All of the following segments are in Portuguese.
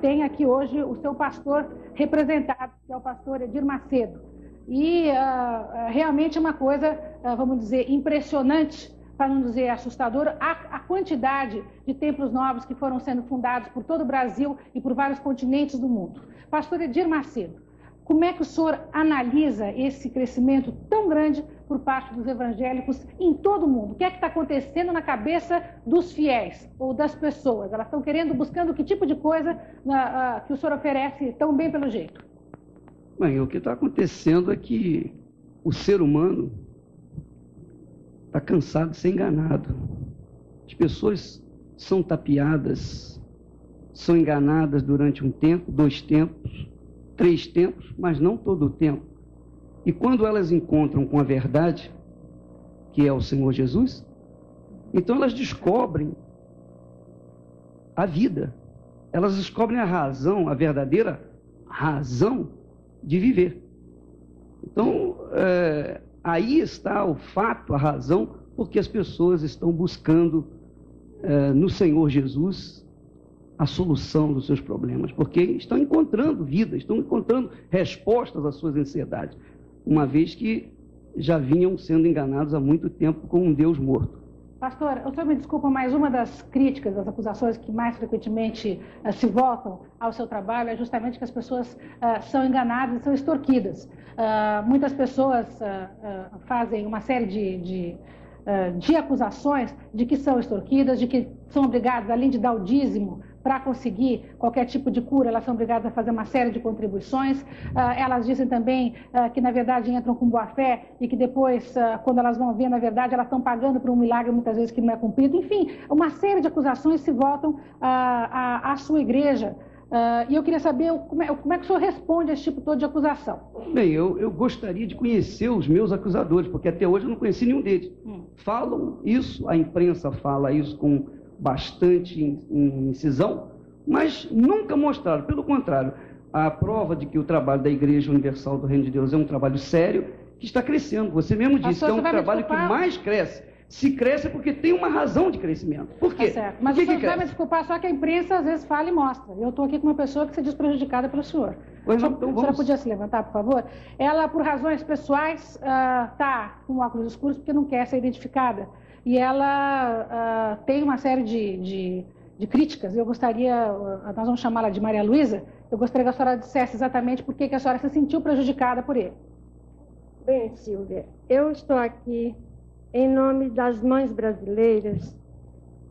tem aqui hoje o seu pastor representado, que é o pastor Edir Macedo. E realmente é uma coisa, vamos dizer, impressionante, para não dizer assustadora, a quantidade de templos novos que foram sendo fundados por todo o Brasil e por vários continentes do mundo. Pastor Edir Macedo, como é que o senhor analisa esse crescimento tão grande por parte dos evangélicos em todo o mundo? O que é que está acontecendo na cabeça dos fiéis ou das pessoas? Elas estão buscando que tipo de coisa que o senhor oferece tão bem pelo jeito? Bem, o que está acontecendo é que o ser humano está cansado de ser enganado. As pessoas são tapeadas, são enganadas durante um tempo, 2 tempos, 3 tempos, mas não todo o tempo. E quando elas encontram com a verdade, que é o Senhor Jesus, então elas descobrem a vida. Elas descobrem a razão, a verdadeira razão de viver. Então, aí está o fato, a razão, porque as pessoas estão buscando no Senhor Jesus a solução dos seus problemas, porque estão encontrando vida, estão encontrando respostas às suas ansiedades, uma vez que já vinham sendo enganados há muito tempo com um Deus morto. Pastor, o senhor me desculpa, mas uma das críticas, das acusações que mais frequentemente se voltam ao seu trabalho é justamente que as pessoas são enganadas e são extorquidas. Muitas pessoas fazem uma série de acusações de que são extorquidas, de que são obrigadas, além de dar o dízimo, para conseguir qualquer tipo de cura, elas são obrigadas a fazer uma série de contribuições. Elas dizem também que, na verdade, entram com boa fé e que depois, quando elas vão ver, na verdade, elas estão pagando por um milagre, muitas vezes, que não é cumprido. Enfim, uma série de acusações se voltam à sua igreja. E eu queria saber como é que o senhor responde a esse tipo todo de acusação. Bem, eu gostaria de conhecer os meus acusadores, porque até hoje eu não conheci nenhum deles. Falam isso, a imprensa fala isso com bastante incisão, mas nunca mostraram. Pelo contrário, a prova de que o trabalho da Igreja Universal do Reino de Deus é um trabalho sério, que está crescendo. Você mesmo disse que é um trabalho que mais cresce. Se cresce é porque tem uma razão de crescimento. Por quê? Tá certo. Mas o senhor vai me desculpar, só que a imprensa às vezes fala e mostra. Eu estou aqui com uma pessoa que se diz prejudicada pelo senhor. Pois não, então a senhora podia se levantar, por favor? Ela, por razões pessoais, está com óculos escuros porque não quer ser identificada. E ela tem uma série de críticas. Eu gostaria, nós vamos chamá-la de Maria Luísa, eu gostaria que a senhora dissesse exatamente por que a senhora se sentiu prejudicada por ele. Bem, Silvia, eu estou aqui em nome das mães brasileiras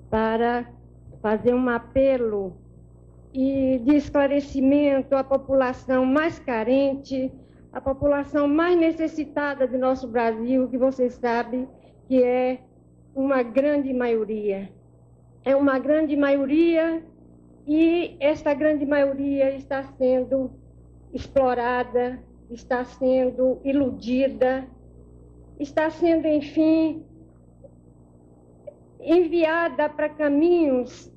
para fazer um apelo de esclarecimento à população mais carente, à população mais necessitada do nosso Brasil, que você sabe que é uma grande maioria. É uma grande maioria e esta grande maioria está sendo explorada, está sendo iludida, está sendo, enfim, enviada para caminhos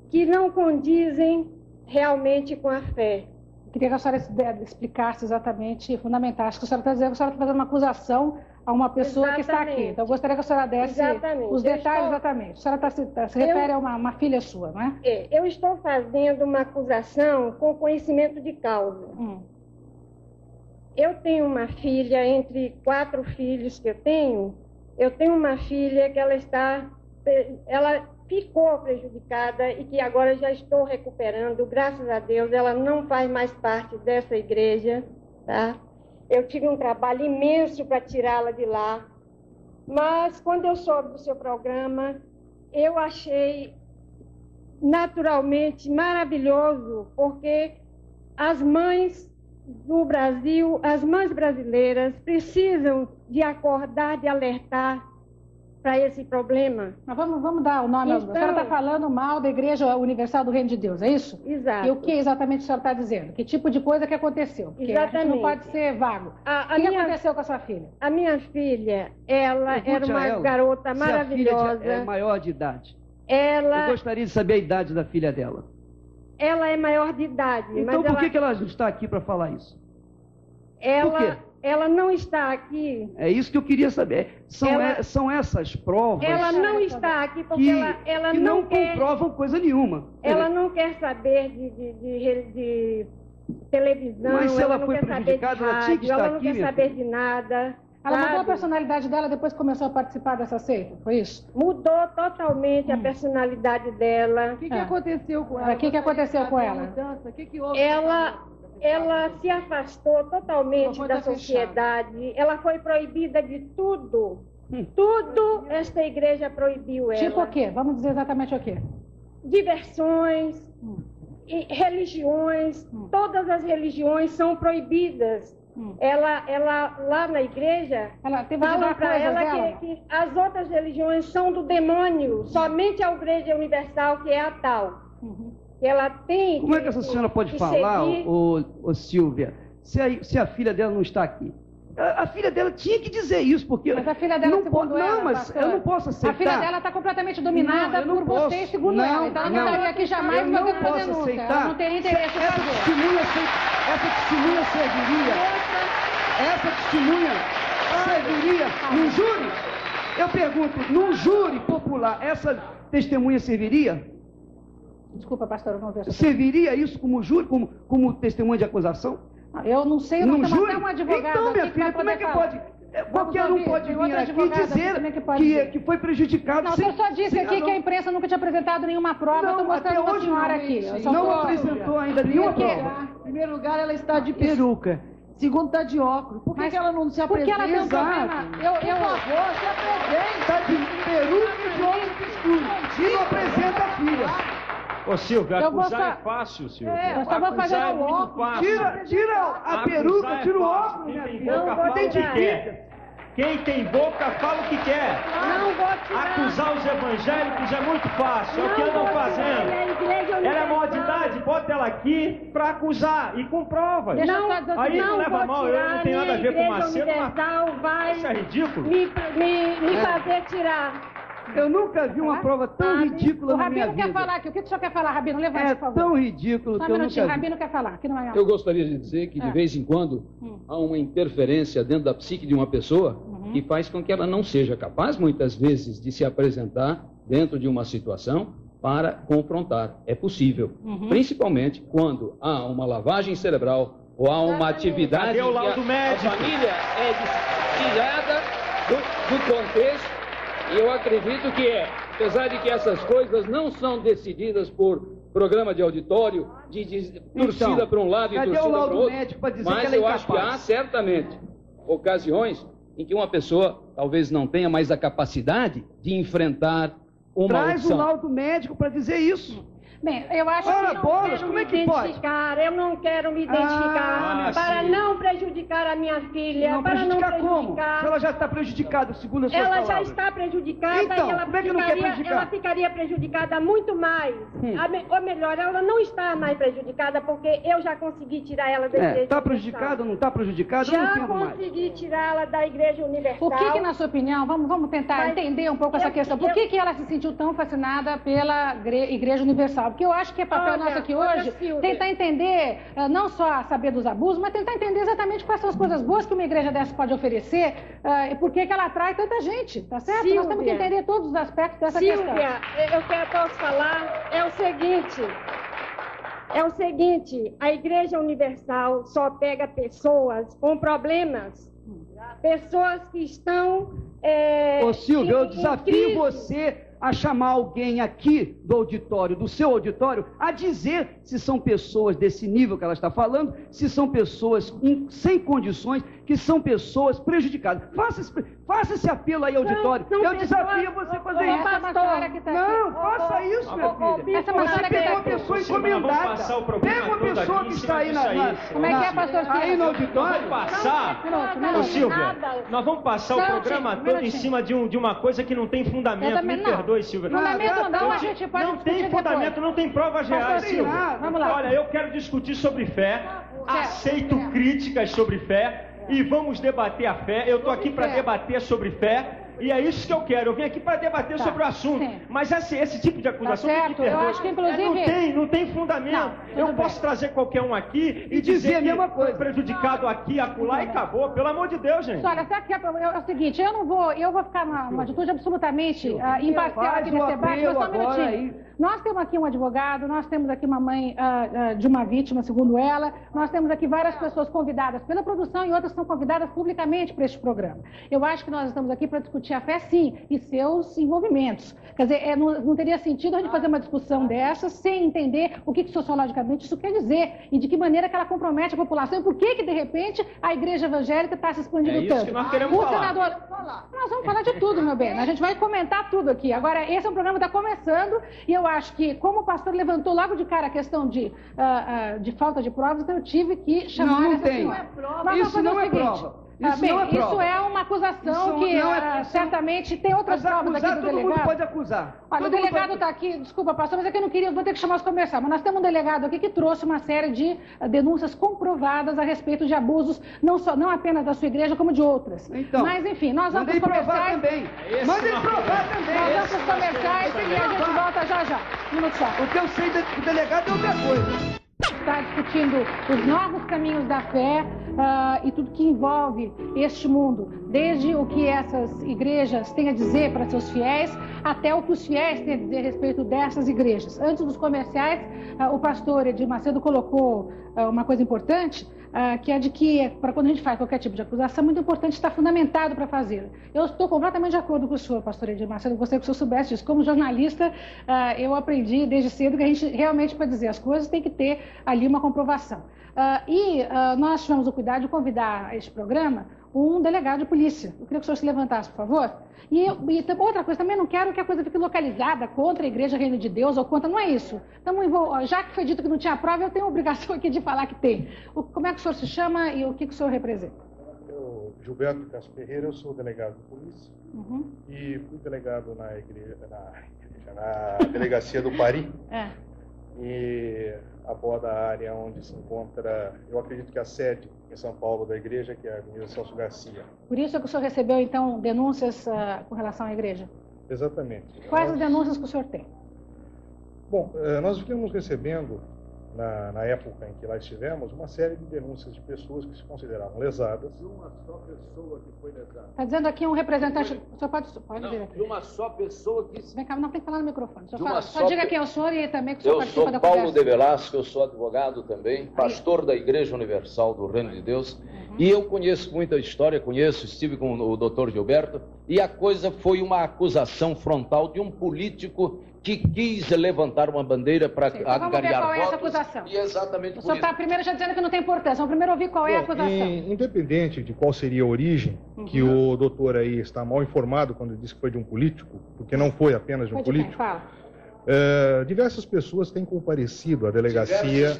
que não condizem realmente com a fé. Queria que a senhora explicasse exatamente, fundamentasse, que a senhora está dizendo que a senhora está fazendo uma acusação a uma pessoa que está aqui. Então, eu gostaria que a senhora desse os detalhes exatamente. A senhora se refere a uma filha sua, não é? Eu estou fazendo uma acusação com conhecimento de causa. Eu tenho uma filha, entre 4 filhos que eu tenho uma filha que ela ficou prejudicada e que agora já estou recuperando, graças a Deus, ela não faz mais parte dessa igreja, tá? Eu tive um trabalho imenso para tirá-la de lá, mas quando eu soube do seu programa, eu achei naturalmente maravilhoso, porque as mães do Brasil, as mães brasileiras precisam de acordar, de alertar para esse problema. Mas vamos dar o nome. Então, a senhora está falando mal da Igreja Universal do Reino de Deus, é isso? Exato. E o que exatamente a senhora está dizendo? Que tipo de coisa que aconteceu? Porque exatamente. A gente não pode ser vago. O que aconteceu com a sua filha? A minha filha, ela era uma garota maravilhosa. Se a filha é maior de idade. Eu gostaria de saber a idade da filha dela. Ela é maior de idade. Então por que ela não está aqui para falar isso? Ela ela não está aqui. É isso que eu queria saber. São essas provas... Ela não está aqui porque ela não quer... comprovam coisa nenhuma. Ela não quer saber de televisão, mas se ela não foi quer saber de prejudicada, ela tinha que rádio, estar ela não aqui, quer saber de nada. Ela mudou a sabe? personalidade dela depois que começou a participar dessa seita, foi isso? Mudou totalmente a personalidade dela. O que aconteceu com ela? O que aconteceu com ela? Mudança? O que houve? Ela se afastou totalmente Foi da fechada. sociedade. Ela foi proibida de tudo. Tudo esta igreja proibiu ela. Tipo o quê? Vamos dizer exatamente o quê? Diversões, e religiões, todas as religiões são proibidas. Ela lá na igreja, Ela teve que falam dar para coisas ela dela? que as outras religiões são do demônio. Somente a igreja universal, que é a tal. Que ela tem. Como é que essa senhora pode falar, ô Silvia, se a filha dela não está aqui? A filha dela tinha que dizer isso, porque... Mas a filha dela, segundo ela, não, mas pastora, eu não posso aceitar. A filha dela está completamente dominada Não, eu não por posso. você, segundo ela. Então ela não estaria aqui jamais eu não fazendo uma posso denúncia. aceitar. Ela não teria interesse em Essa fazer. testemunha serviria num júri? Eu pergunto, num júri popular, essa testemunha serviria? Desculpa, pastor, eu não vejo. Serviria isso como júri, como testemunha de acusação? Eu não sei, eu não tenho até um advogado. Então, minha aqui filha, vai como é que poder pode? falar. Qualquer um pode tem vir outro aqui e advogado dizer também que pode dizer. que foi prejudicado. Não, eu só disse aqui que a imprensa nunca tinha apresentado nenhuma prova. Eu estou mostrando até uma hoje senhora não, aqui. Eu só não tô- apresentou ainda nenhuma Porque- prova. Em primeiro lugar, ela está de peruca. Segundo, está de óculos. Por que, Mas que ela não se porque apresenta? ela tem um problema. Por favor, se apresente. Está de peruca e de óculos escuros. E não apresenta a filha. Ô, Silvia, Eu vou acusar só- é fácil, Silvia. Eu só vou fazer Acusar é um muito óculos. fácil. Tira a Acusar peruca, é tira o fácil. óculos, minha Quem tem filha. boca Não vou fala o que tirar. quer. Quem tem boca fala o que quer. Não vou tirar. Acusar os evangélicos é muito fácil. É o que andam fazendo. Ela é maior de idade, bota ela aqui pra acusar e com provas. Deixa eu só dizer o Aí seguinte, não leva mal, eu não tenho nada a ver com o Macedo, mas Universal vai isso é ridículo. me fazer tirar. Eu nunca vi uma prova tão ridícula O na minha Rabino quer vida. falar aqui. O que o senhor quer falar, Rabino? Levante, É por favor. tão ridículo Só que um eu nunca minutinho. vi. Rabino quer falar. Aqui não é Eu gostaria de dizer que, de vez em quando, há uma interferência dentro da psique de uma pessoa que faz com que ela não seja capaz, muitas vezes, de se apresentar dentro de uma situação para confrontar. É possível, principalmente quando há uma lavagem cerebral ou há uma atividade Cadê o em que laudo médico? a família é tirada do contexto. E eu acredito que apesar de que essas coisas não são decididas por programa de auditório, de torcida para um lado e cadê o torcida para o laudo outro, médico para dizer mas que ela é eu acho que incapaz? há certamente ocasiões em que uma pessoa talvez não tenha mais a capacidade de enfrentar uma Traz o opção. laudo médico para dizer isso. Bem, eu acho Ora, que... Eu bolas, não quero como me é que pode? identificar, eu não quero me identificar para sim. não prejudicar a minha filha, Não para não prejudicar como? prejudicar. Se ela já está prejudicada, segundo as suas Ela palavras. já está prejudicada Então, e ela como é que não quer prejudicar? ela ficaria prejudicada muito mais. Ou melhor, ela não está mais prejudicada porque eu já consegui tirar ela da igreja Está universal. prejudicada ou não está prejudicada? Eu não Já entendo mais. consegui tirá-la da igreja universal. O que, na sua opinião, vamos tentar Mas entender um pouco essa questão. Por que ela se sentiu tão fascinada pela Igreja Universal? Porque eu acho que é papel nosso aqui hoje Silvia. tentar entender, não só saber dos abusos, mas tentar entender exatamente quais são as coisas boas que uma igreja dessa pode oferecer e por que ela atrai tanta gente, tá certo? Nós temos que Silvia. entender todos os aspectos dessa questão. Silvia, posso falar, é o seguinte, a Igreja Universal só pega pessoas com problemas, pessoas que estão... Ô Silvio, eu em desafio crise. você a chamar alguém aqui do auditório, do seu auditório, a dizer se são pessoas desse nível que ela está falando, se são pessoas sem condições, que são pessoas prejudicadas. Faça esse apelo aí, auditório. São Eu pessoas- desafio você a fazer Ô, isso. Essa senhora que tá Não, aqui. faça isso, minha filha. Essa Você senhora que pegou tá uma aqui. pessoa Silvia, nós vamos encomendada. passar o programa Pega uma todo pessoa aqui que em está cima aí disso aí. Como é que é, pastor Silvio? aí no auditório. Vamos passar, Minuto. ô Silvia, Nada. nós vamos passar o Não, programa Chico, todo em minutinho. cima de uma coisa que não tem Eu fundamento. também Me não. perdoe, Silvia. Fundamento não, a gente pode Não tem discutir fundamento, depois. não tem provas reais, tem Silvia. nada. Vamos lá. Olha, eu quero discutir sobre fé, aceito críticas sobre fé e vamos debater a fé. Eu estou aqui para debater sobre fé E é isso que eu quero. Eu vim aqui para debater sobre o assunto. Sim. Mas esse tipo de acusação certo. tem que Eu acho que, inclusive... não tem fundamento. Não, eu posso trazer qualquer um aqui e dizer a mesma coisa. Prejudicado aqui, acolá e acabou. Pelo amor de Deus, gente. Olha, sabe que é o seguinte, eu vou ficar numa atitude absolutamente imparcial aqui nesse debate, mas só um minutinho. Nós temos aqui um advogado, nós temos aqui uma mãe de uma vítima, segundo ela, nós temos aqui várias pessoas convidadas pela produção e outras são convidadas publicamente para este programa. Eu acho que nós estamos aqui para discutir a fé, sim, e seus envolvimentos. Quer dizer, não teria sentido a gente fazer uma discussão dessa sem entender o que sociologicamente isso quer dizer e de que maneira que ela compromete a população e por que de repente, a igreja evangélica está se expandindo tanto. Que nós queremos falar. Nós vamos falar de tudo, meu bem. A gente vai comentar tudo aqui. Agora, esse é um programa que está começando e eu acho que, como o pastor levantou logo de cara a questão de falta de provas, então eu tive que chamar não essa tem. senhora. Isso não é prova. Isso é uma acusação que certamente tem outras provas aqui do todo delegado. mundo pode acusar. Olha, o delegado está aqui, desculpa, pastor, mas é que eu não queria, vou ter que chamar os comerciais, mas nós temos um delegado aqui que trouxe uma série de denúncias comprovadas a respeito de abusos, não apenas da sua igreja, como de outras. Então, mas, enfim, nós vamos para os comerciais. Mandem provar também. Nós vamos para os comerciais e a gente volta já. Um minuto só. O que eu sei do delegado é outra coisa. Está discutindo os novos caminhos da fé e tudo que envolve este mundo, desde o que essas igrejas têm a dizer para seus fiéis, até o que os fiéis têm a dizer a respeito dessas igrejas. Antes dos comerciais, o pastor Edir Macedo colocou uma coisa importante, que é de que, para quando a gente faz qualquer tipo de acusação, é muito importante estar fundamentado para fazê-la. Eu estou completamente de acordo com o senhor, pastor Edir Macedo, gostaria que o senhor soubesse disso. Como jornalista, eu aprendi desde cedo que a gente realmente, para dizer as coisas, tem que ter ali uma comprovação. Nós tivemos o cuidado de convidar a este programa um delegado de polícia. Eu queria que o senhor se levantasse, por favor. E outra coisa, também não quero que a coisa fique localizada contra a Igreja Reino de Deus ou contra, não é isso. Já que foi dito que não tinha prova, eu tenho a obrigação aqui de falar que tem. Como é que o senhor se chama e o que o senhor representa? Eu, Gilberto Castro Ferreira, eu sou delegado de polícia e fui delegado na delegacia do Pari. E aborda a área onde se encontra, eu acredito que a sede em São Paulo da igreja, que é a Avenida Celso Garcia. Por isso é que o senhor recebeu, então, denúncias com relação à igreja? Exatamente. Quais as denúncias que o senhor tem? Bom, nós vimos recebendo, na época em que lá estivemos, uma série de denúncias de pessoas que se consideravam lesadas. De uma só pessoa que foi lesada. Está dizendo aqui um representante... O senhor pode vir aqui. De uma só pessoa que... Vem cá, não tem que falar no microfone. Só diga quem é o senhor e também que o senhor participa da conversa. Eu sou Paulo de conversa. Velasco, eu sou advogado também, pastor da Igreja Universal do Reino de Deus. E eu conheço muita história, estive com o doutor Gilberto, e a coisa foi uma acusação frontal de um político que quis levantar uma bandeira para angariar vamos ver qual é essa votos. acusação. E exatamente O senhor está primeiro já dizendo que não tem importância. Vamos primeiro ouvir qual é a acusação. Independente de qual seria a origem, que o doutor aí está mal informado quando disse que foi de um político, porque não foi apenas de um político. Diversas pessoas têm comparecido à delegacia.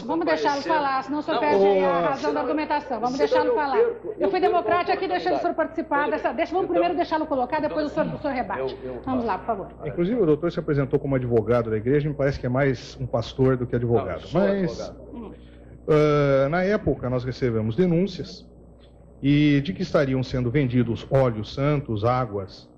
Vamos deixá-lo falar, senão o senhor perde a razão da argumentação. Vamos deixá-lo falar. Eu fui democrática aqui deixando o senhor participar dessa. Vamos primeiro deixá-lo colocar, depois o senhor rebate. Vamos lá, por favor. Inclusive, o doutor se apresentou como advogado da igreja, me parece que é mais um pastor do que advogado. Mas, na época, nós recebemos denúncias de que estariam sendo vendidos óleos santos, águas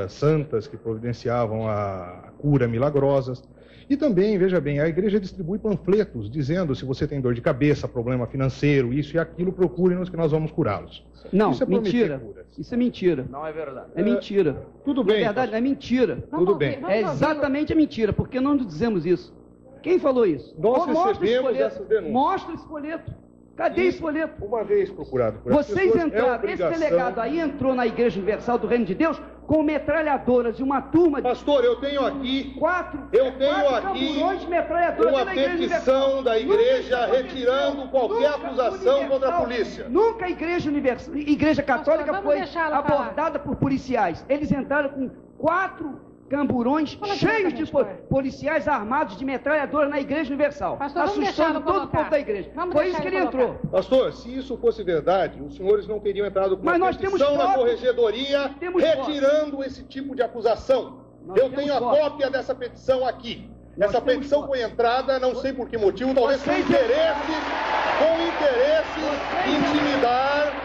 santas que providenciavam a cura milagrosas. E também, veja bem, a igreja distribui panfletos dizendo: se você tem dor de cabeça, problema financeiro, isso e aquilo, procure-nos que nós vamos curá-los. Não, isso é mentira. Isso é mentira. Não é verdade. É mentira. Tudo bem. Na verdade, é mentira. Tudo bem. É exatamente mentira, porque nós não dizemos isso. Quem falou isso? Nós recebemos essas denúncias. Mostra esse folheto. Cadê esse folheto? Uma vez procurado por Vocês pessoas, entraram, esse delegado aí entrou na Igreja Universal do Reino de Deus com metralhadoras e uma turma de... Pastor, eu tenho aqui quatro camburões de metralhadoras uma petição da igreja retirando qualquer acusação contra a polícia. Nunca a Igreja Católica foi abordada por policiais. Eles entraram com 4 camburões cheios de policiais armados de metralhadoras na Igreja Universal, assustando todo o povo da igreja. Foi isso que ele entrou. Pastor, se isso fosse verdade, os senhores não teriam entrado com uma petição na corregedoria retirando esse tipo de acusação. Eu tenho a cópia dessa petição aqui. Essa petição foi entrada, não sei por que motivo, talvez com interesse em intimidar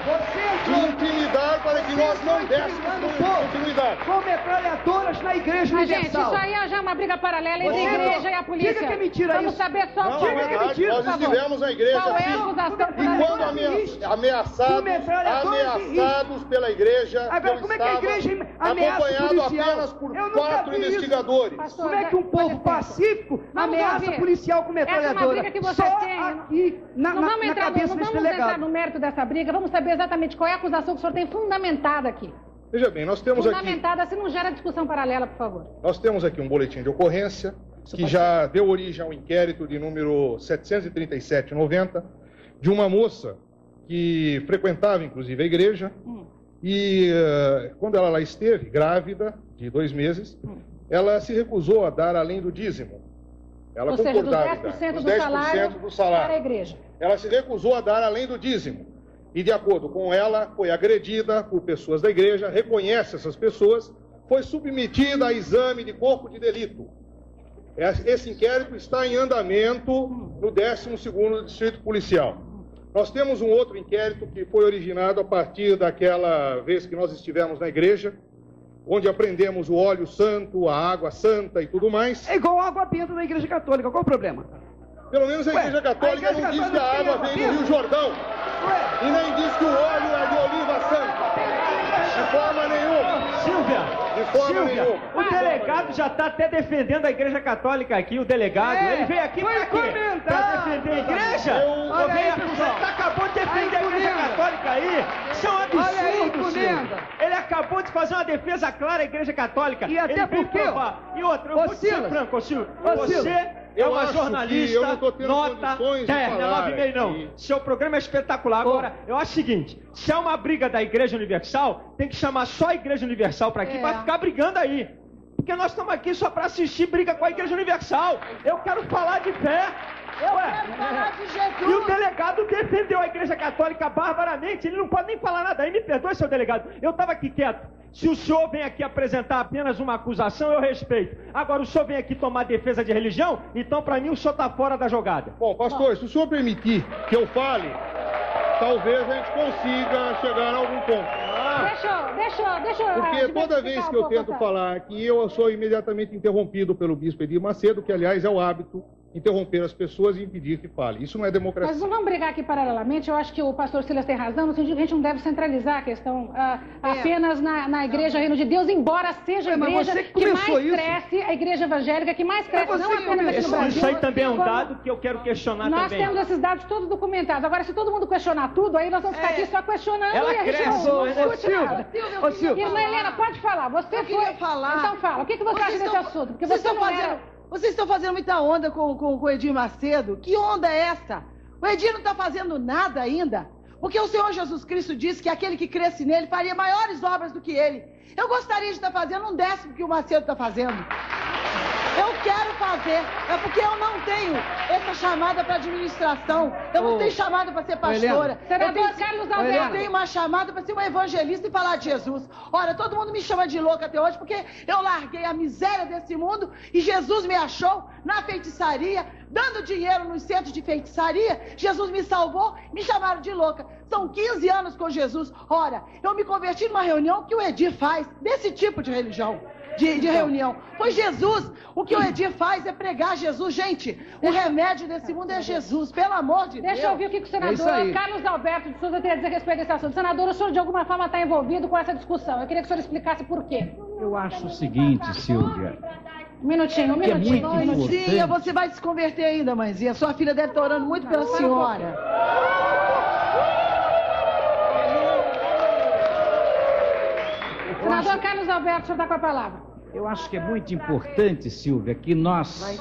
de intimidar para que nós não dessemos continuidade. Com metralhadoras na Igreja Mas, gente, Universal. isso aí é já uma briga paralela entre a igreja e a polícia. Diga que é mentira Vamos isso. saber só Não, qual é é verdade, mentira, nós por favor. estivemos na igreja, Qual é a sim. acusação E quando ameaçados pela igreja, Agora, eu como é que a estava igreja ameaça acompanhado policial? apenas por Eu nunca 4 vi isso. investigadores. Pastor, Como é que um com povo licença. pacífico Vamos ameaça ouvir. policial com Essa é uma metralhadora? briga que vocês Só têm. aqui Não vamos na entrar, cabeça não desse vamos entrar delegado. no mérito dessa briga, vamos saber exatamente qual é a acusação que o senhor tem fundamentada aqui. Veja bem, nós temos aqui Fundamentada, se não gera discussão paralela, por favor. um boletim de ocorrência que já deu origem ao inquérito de número 737/90 de uma moça que frequentava, inclusive, a igreja e quando ela lá esteve, grávida, de 2 meses, ela se recusou a dar além do dízimo. Ela Ou seja, dos concordava 10% dos do 10% do salário para a igreja. Ela se recusou a dar além do dízimo. E, de acordo com ela, foi agredida por pessoas da igreja, reconhece essas pessoas, foi submetida a exame de corpo de delito. Esse inquérito está em andamento no 12º Distrito Policial. Nós temos um outro inquérito que foi originado a partir daquela vez que nós estivemos na igreja, onde apreendemos o óleo santo, a água santa e tudo mais. É igual água benta na Igreja Católica, qual o problema? Pelo menos a Igreja Católica não diz que a água vem do Rio Jordão. E nem diz que o óleo é de oliva santa. De forma nenhuma. Silvia, De forma nenhuma. o delegado já está até defendendo a Igreja Católica aqui, o delegado. Ele veio aqui foi pra quê? comentar. Pra defender a igreja? Olha aí, Você pessoal. acabou de defender a Igreja Comenda. Católica aí? Isso é um absurdo, Olha aí, Silvio. Comenda. Ele acabou de fazer uma defesa clara à Igreja Católica. E até Ele veio porque, provar. E outra, eu ô, vou dizer Silas. franco, ô, Silvio, Ô, você Silas. é Eu uma acho que jornalista, eu não tô tendo nota condições de terna, falar 9,5 não. aqui. Seu programa é espetacular. Agora, eu acho o seguinte, se é uma briga da Igreja Universal, tem que chamar só a Igreja Universal pra aqui, pra ficar brigando aí. Porque nós estamos aqui só pra assistir briga com a Igreja Universal. Eu quero falar de fé. Eu quero falar de Jesus. E o delegado defendeu a Igreja Católica barbaramente, ele não pode nem falar nada aí, me perdoe, seu delegado. Eu estava aqui quieto. Se o senhor vem aqui apresentar apenas uma acusação, eu respeito. Agora, o senhor vem aqui tomar defesa de religião, então para mim o senhor está fora da jogada. Bom, pastor, se o senhor permitir que eu fale, talvez a gente consiga chegar a algum ponto. Deixa eu... Porque toda vez que eu tento falar aqui, eu sou imediatamente interrompido pelo bispo Edir Macedo, que aliás é o hábito interromper as pessoas e impedir que fale. Isso não é democracia. Mas não vamos brigar aqui paralelamente. Eu acho que o pastor Silas tem razão, no sentido que a gente não deve centralizar a questão apenas na Igreja Reino de Deus, embora seja a igreja que mais cresce, a igreja evangélica que mais cresce, não apenas aqui no Brasil. Isso aí também é um dado que eu quero questionar também. Nós temos esses dados todos documentados. Agora, se todo mundo questionar tudo, aí nós vamos ficar aqui só questionando Ela e a gente cresce, não discute nada. Ô, Silvio. Irmã Helena, pode falar. Você foi... falar. Então fala. O que você acha desse assunto? Porque você não era... Vocês estão fazendo muita onda com o Edir Macedo. Que onda é essa? O Edir não está fazendo nada ainda. Porque o Senhor Jesus Cristo disse que aquele que cresce nele faria maiores obras do que ele. Eu gostaria de estar fazendo 1/10 que o Macedo está fazendo. Eu quero fazer. É porque eu não tenho essa chamada para administração. Eu não tenho chamada para ser pastora. Senador Carlos Alberto. Eu tenho uma chamada para ser uma evangelista e falar de Jesus. Olha, todo mundo me chama de louca até hoje porque eu larguei a miséria desse mundo e Jesus me achou na feitiçaria, dando dinheiro nos centros de feitiçaria. Jesus me salvou, me chamaram de louca. São 15 anos com Jesus. Ora, eu me converti numa reunião que o Edir faz, desse tipo de religião. De reunião. Pois Jesus, o que o Edir faz é pregar Jesus. Gente, o remédio desse mundo é Jesus, pelo amor de Deus. Deixa eu ouvir o que o senador Carlos Alberto de Souza tem a dizer a respeito desse assunto. Senador, o senhor de alguma forma está envolvido com essa discussão. Eu queria que o senhor explicasse por quê. Eu acho o seguinte, Silvia. Um minutinho. Mãezinha, você vai se converter ainda, mãezinha. Sua filha deve estar orando muito pela senhora. Senador Carlos Alberto, o senhor está com a palavra. Eu acho que é muito importante, Silvia, que nós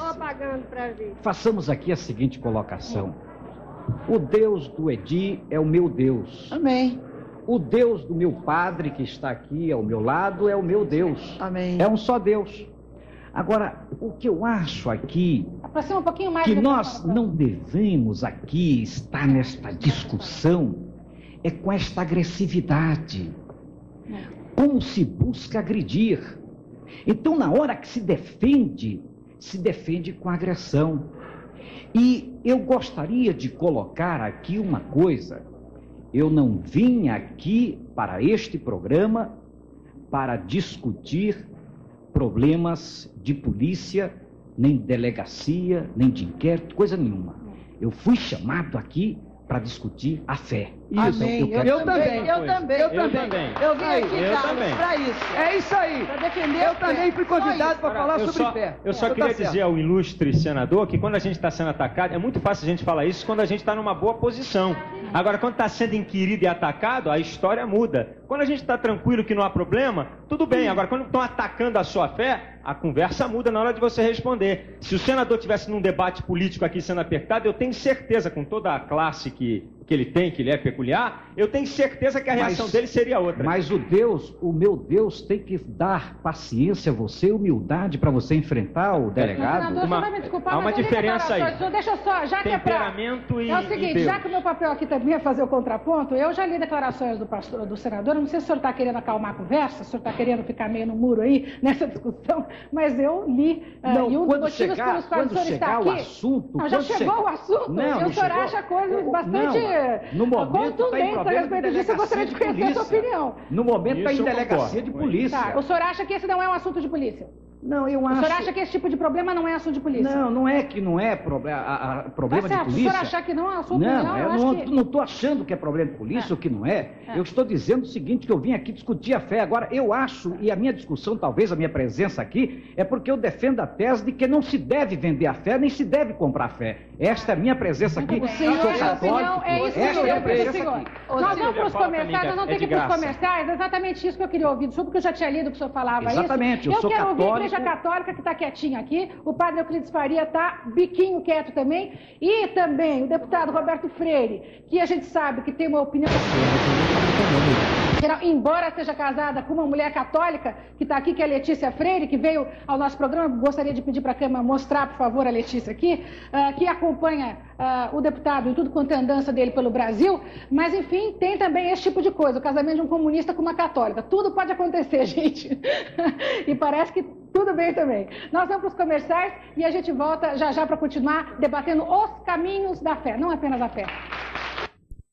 façamos aqui a seguinte colocação. O Deus do Edir é o meu Deus. Amém. O Deus do meu padre, que está aqui ao meu lado, é o meu Deus. Amém. É um só Deus. Agora, o que eu acho aqui, aproxima um pouquinho mais que nós não devemos aqui estar nesta discussão, é com esta agressividade. Como se busca agredir. Então, na hora que se defende com agressão. E eu gostaria de colocar aqui uma coisa eu não vim aqui para este programa para discutir problemas de polícia, nem de delegacia, nem de inquérito, coisa nenhuma. Eu fui chamado aqui para discutir a fé. Isso, eu também. Eu vim aqui, Carlos, para isso. É isso aí. Para defender eu também fui convidado para falar sobre fé. Eu só queria dizer ao ilustre senador que quando a gente está sendo atacado, é muito fácil a gente falar isso quando a gente está numa boa posição. Agora, quando está sendo inquirido e atacado, a história muda. Quando a gente está tranquilo que não há problema, tudo bem. Agora, quando estão atacando a sua fé, a conversa muda na hora de você responder. Se o senador estivesse num debate político aqui sendo apertado, eu tenho certeza, com toda a classe que ele tem, que ele é peculiar, eu tenho certeza que a reação dele seria outra. Mas o meu Deus tem que dar paciência a você, humildade para você enfrentar o delegado. Há uma diferença aí. Deixa só, já que temperamento é o seguinte, já que o meu papel aqui também é fazer o contraponto, eu já li declarações do senador, não sei se o senhor está querendo acalmar a conversa, se o senhor está querendo ficar meio no muro aí, nessa discussão, mas eu li, não, e um dos motivos pelos quais o senhor está aqui... o assunto... Não, já chegou o assunto, e o senhor acha coisas bastante... No momento está em a respeito disso, eu gostaria de conhecer a sua opinião. No momento está em delegacia de polícia. Tá, o senhor acha que esse não é um assunto de polícia? Não, eu acho... O senhor acha que esse tipo de problema não é assunto de polícia? Não, não é que não é problema de polícia. Se o senhor achar que não é assunto de polícia, eu não estou achando que é problema de polícia ou que não é. Eu estou dizendo o seguinte, que eu vim aqui discutir a fé. Agora, eu acho, e a minha discussão, talvez a minha presença aqui, é porque eu defendo a tese de que não se deve vender a fé, nem se deve comprar a fé. Esta é a minha presença aqui. Sou católico. Esta é a minha presença aqui. Nós vamos para os comerciais, nós vamos ter que ir para os comerciais. É exatamente isso que eu queria ouvir do senhor, porque eu já tinha lido que o senhor falava isso. Exatamente, eu sou quero católico. Ouvir a Igreja Católica, que está quietinha aqui. O padre Euclides Faria está biquinho quieto também. E também o deputado Roberto Freire, que a gente sabe que tem uma opinião... Embora seja casada com uma mulher católica, que está aqui, que é a Letícia Freire, que veio ao nosso programa, gostaria de pedir para a Câmara mostrar, por favor, a Letícia aqui, que acompanha o deputado em tudo quanto é andança dele pelo Brasil, mas, enfim, tem também esse tipo de coisa, o casamento de um comunista com uma católica. Tudo pode acontecer, gente. E parece que tudo bem também. Nós vamos para os comerciais e a gente volta já já para continuar debatendo os caminhos da fé, não apenas a fé.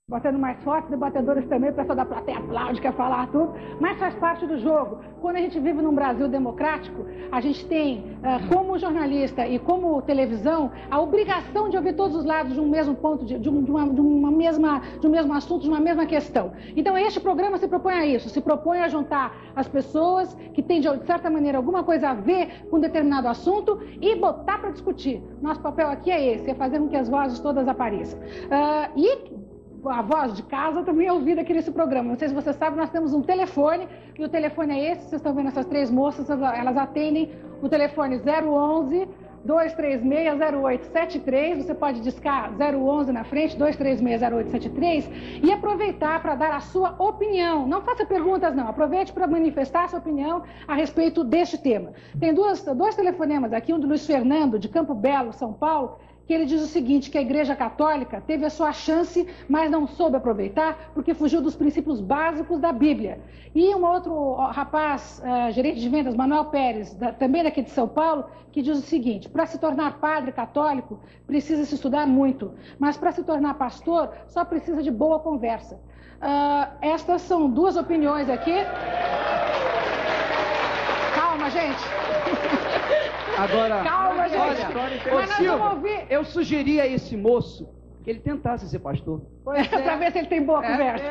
Batendo mais forte, debatedores também, o pessoal da plateia aplaude, quer falar tudo, mas faz parte do jogo. Quando a gente vive num Brasil democrático, a gente tem, como jornalista e como televisão, a obrigação de ouvir todos os lados de um mesmo ponto, de um mesmo assunto, de uma mesma questão. Então, este programa se propõe a isso, se propõe a juntar as pessoas que têm, de certa maneira, alguma coisa a ver com um determinado assunto e botar para discutir. Nosso papel aqui é esse, é fazer com que as vozes todas apareçam. A voz de casa também é ouvida aqui nesse programa. Não sei se você sabe, nós temos um telefone, e o telefone é esse, vocês estão vendo essas três moças, elas atendem o telefone 011-236-0873, você pode discar 011 na frente, 236-0873, e aproveitar para dar a sua opinião. Não faça perguntas, não, aproveite para manifestar a sua opinião a respeito deste tema. Tem dois telefonemas aqui, um do Luiz Fernando, de Campo Belo, São Paulo, que ele diz o seguinte, que a Igreja Católica teve a sua chance, mas não soube aproveitar, porque fugiu dos princípios básicos da Bíblia. E um outro rapaz, gerente de vendas, Manuel Pérez, também daqui de São Paulo, que diz o seguinte, para se tornar padre católico, precisa se estudar muito, mas para se tornar pastor, só precisa de boa conversa. Estas são duas opiniões aqui. Calma, gente. Agora, calma, gente. Olha, mas nós vamos ouvir. Eu sugeri a esse moço que ele tentasse ser pastor. Para ver se ele tem boa conversa.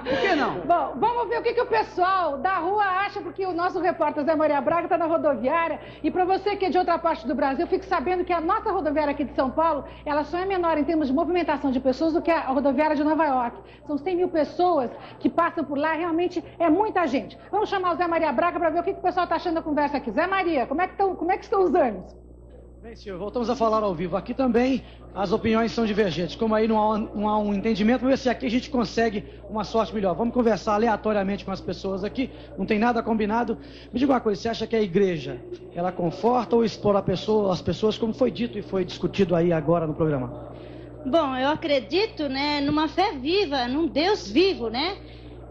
Por que não? Bom, vamos ver o que o pessoal da rua acha, porque o nosso repórter Zé Maria Braga está na rodoviária. E para você que é de outra parte do Brasil, fique sabendo que a nossa rodoviária aqui de São Paulo, ela só é menor em termos de movimentação de pessoas do que a rodoviária de Nova York. São 100 mil pessoas que passam por lá, realmente é muita gente. Vamos chamar o Zé Maria Braga para ver o que o pessoal está achando da conversa aqui. Zé Maria, como é que estão os ânimos? Bem, senhor, voltamos a falar ao vivo. Aqui também as opiniões são divergentes. Como aí não há um entendimento, vamos ver se aqui a gente consegue uma sorte melhor. Vamos conversar aleatoriamente com as pessoas aqui, não tem nada combinado. Me diga uma coisa, você acha que a igreja, ela conforta ou expor as pessoas, como foi dito e foi discutido aí agora no programa? Bom, eu acredito, né, numa fé viva, num Deus vivo, né?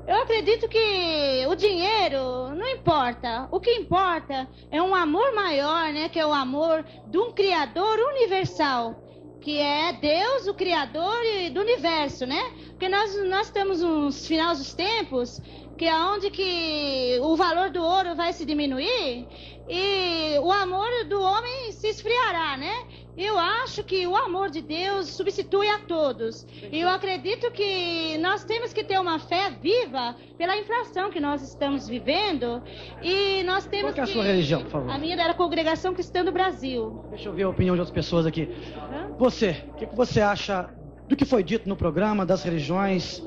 Eu acredito que o dinheiro não importa. O que importa é um amor maior, né? Que é o amor de um Criador universal, que é Deus, o Criador do universo, né? Porque nós temos uns finais dos tempos que é onde que o valor do ouro vai se diminuir e o amor do homem se esfriará, né? Eu acho que o amor de Deus substitui a todos. E eu acredito que nós temos que ter uma fé viva pela inflação que nós estamos vivendo. E nós temos Qual que é a sua religião, por favor? A minha era a Congregação Cristã do Brasil. Deixa eu ver a opinião de outras pessoas aqui. Você, o que você acha do que foi dito no programa, das religiões,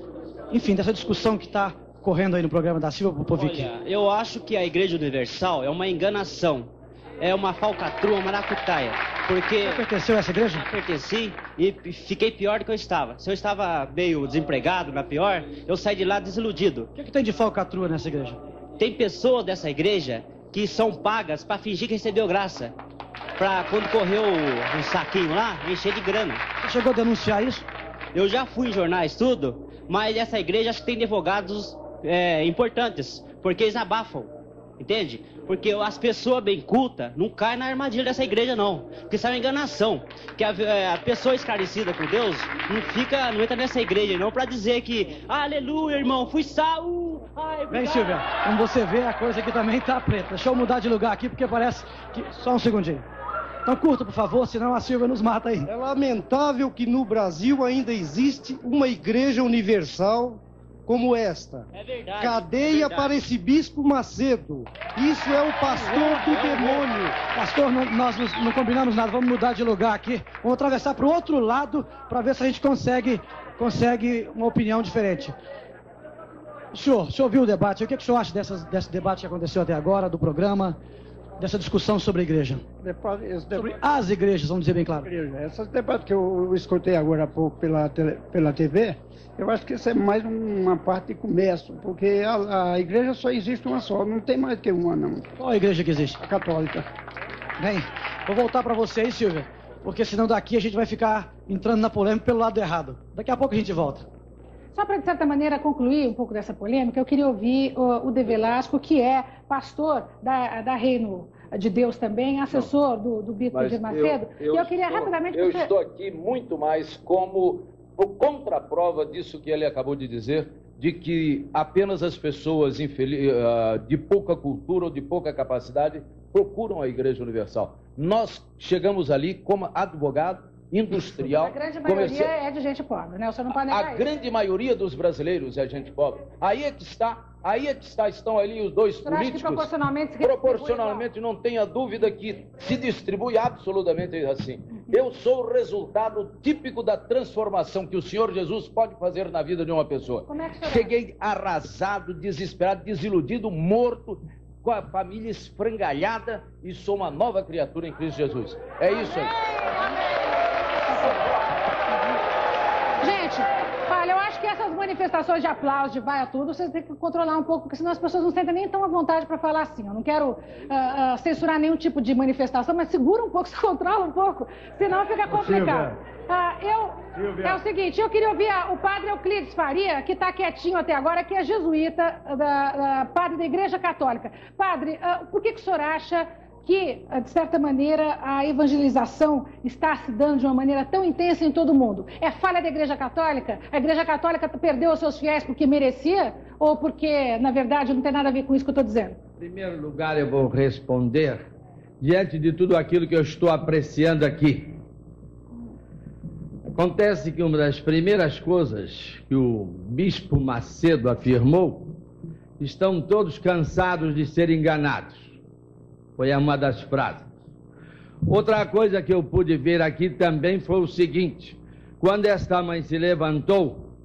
enfim, dessa discussão que está correndo aí no programa da Silvia Popovic? Olha, eu acho que a Igreja Universal é uma enganação. É uma falcatrua, uma maracutaia. Porque... Você pertenceu a essa igreja? Eu pertenci e fiquei pior do que eu estava. Se eu estava meio desempregado, na pior, eu saí de lá desiludido. O que tem de falcatrua nessa igreja? Tem pessoas dessa igreja que são pagas para fingir que recebeu graça. Pra quando correu um saquinho lá, encher de grana. Você chegou a denunciar isso? Eu já fui em jornais, tudo, mas essa igreja acho que tem advogados importantes, porque eles abafam. Entende? Porque as pessoas bem cultas não caem na armadilha dessa igreja, não. Porque isso é uma enganação. Que a pessoa esclarecida com Deus não entra nessa igreja, não, para dizer que, aleluia, irmão, fui salvo. Vem, Silvia, como você vê, a coisa aqui também tá preta. Deixa eu mudar de lugar aqui, porque parece que... Só um segundinho. Então curta, por favor, senão a Silvia nos mata aí. É lamentável que no Brasil ainda existe uma igreja universal como esta. É verdade. Cadeia para esse bispo Macedo. Isso é o pastor do demônio. Pastor, nós não combinamos nada. Vamos mudar de lugar aqui. Vamos atravessar para o outro lado para ver se a gente consegue uma opinião diferente. O senhor viu o debate? O que o senhor acha desse debate que aconteceu até agora, do programa, dessa discussão sobre a igreja? Sobre as igrejas, vamos dizer bem claro. Esse debate que eu escutei agora há pouco pela TV, eu acho que isso é mais uma parte de comércio, porque a igreja só existe uma só, não tem mais que uma, não. Qual a igreja que existe? A católica. Bem, vou voltar para você aí, Silvia, porque senão daqui a gente vai ficar entrando na polêmica pelo lado errado. Daqui a pouco a gente volta. Só para, de certa maneira, concluir um pouco dessa polêmica, eu queria ouvir o De Velasco, que é pastor da Reino de Deus também, assessor do Bispo de Macedo. Eu queria rapidamente... Eu estou aqui muito mais como contraprova disso que ele acabou de dizer, de que apenas as pessoas de pouca cultura ou de pouca capacidade procuram a Igreja Universal. Nós chegamos ali como advogado, industrial... A grande maioria é de gente pobre, né? O senhor não pode negar isso. A grande maioria dos brasileiros é gente pobre. Aí é que está, estão ali os dois políticos. Proporcionalmente, não tenha dúvida que se distribui absolutamente assim. Eu sou o resultado típico da transformação que o Senhor Jesus pode fazer na vida de uma pessoa. Como é que Cheguei arrasado, desesperado, desiludido, morto, com a família esfrangalhada e sou uma nova criatura em Cristo Jesus. É isso aí. Gente, olha, eu acho que essas manifestações de aplauso, de vai a tudo, vocês têm que controlar um pouco, porque senão as pessoas não sentem nem tão à vontade para falar assim. Eu não quero censurar nenhum tipo de manifestação, mas segura um pouco, se controla um pouco, senão fica complicado. É o seguinte, eu queria ouvir o padre Euclides Faria, que está quietinho até agora, que é jesuíta, padre da Igreja Católica. Padre, por que o senhor acha que, de certa maneira, a evangelização está se dando de uma maneira tão intensa em todo mundo? É falha da Igreja Católica? A Igreja Católica perdeu os seus fiéis porque merecia? Ou porque, na verdade, não tem nada a ver com isso que eu estou dizendo? Em primeiro lugar, eu vou responder diante de tudo aquilo que eu estou apreciando aqui. Acontece que uma das primeiras coisas que o Bispo Macedo afirmou, estão todos cansados de ser enganados. Foi uma das frases. Outra coisa que eu pude ver aqui também foi o seguinte: quando esta mãe se levantou,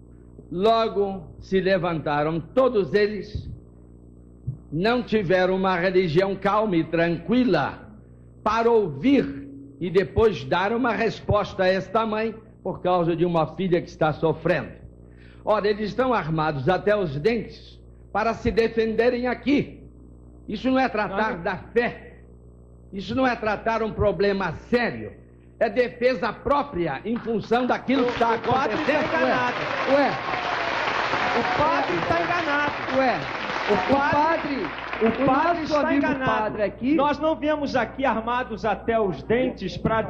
logo se levantaram todos eles, não tiveram uma religião calma e tranquila para ouvir e depois dar uma resposta a esta mãe por causa de uma filha que está sofrendo. Ora, eles estão armados até os dentes para se defenderem aqui. Isso não é tratar da fé. Isso não é tratar um problema sério. É defesa própria em função daquilo que está acontecendo. O padre está enganado. O padre está enganado. O padre está enganado. Aqui... Nós não viemos aqui armados até os dentes para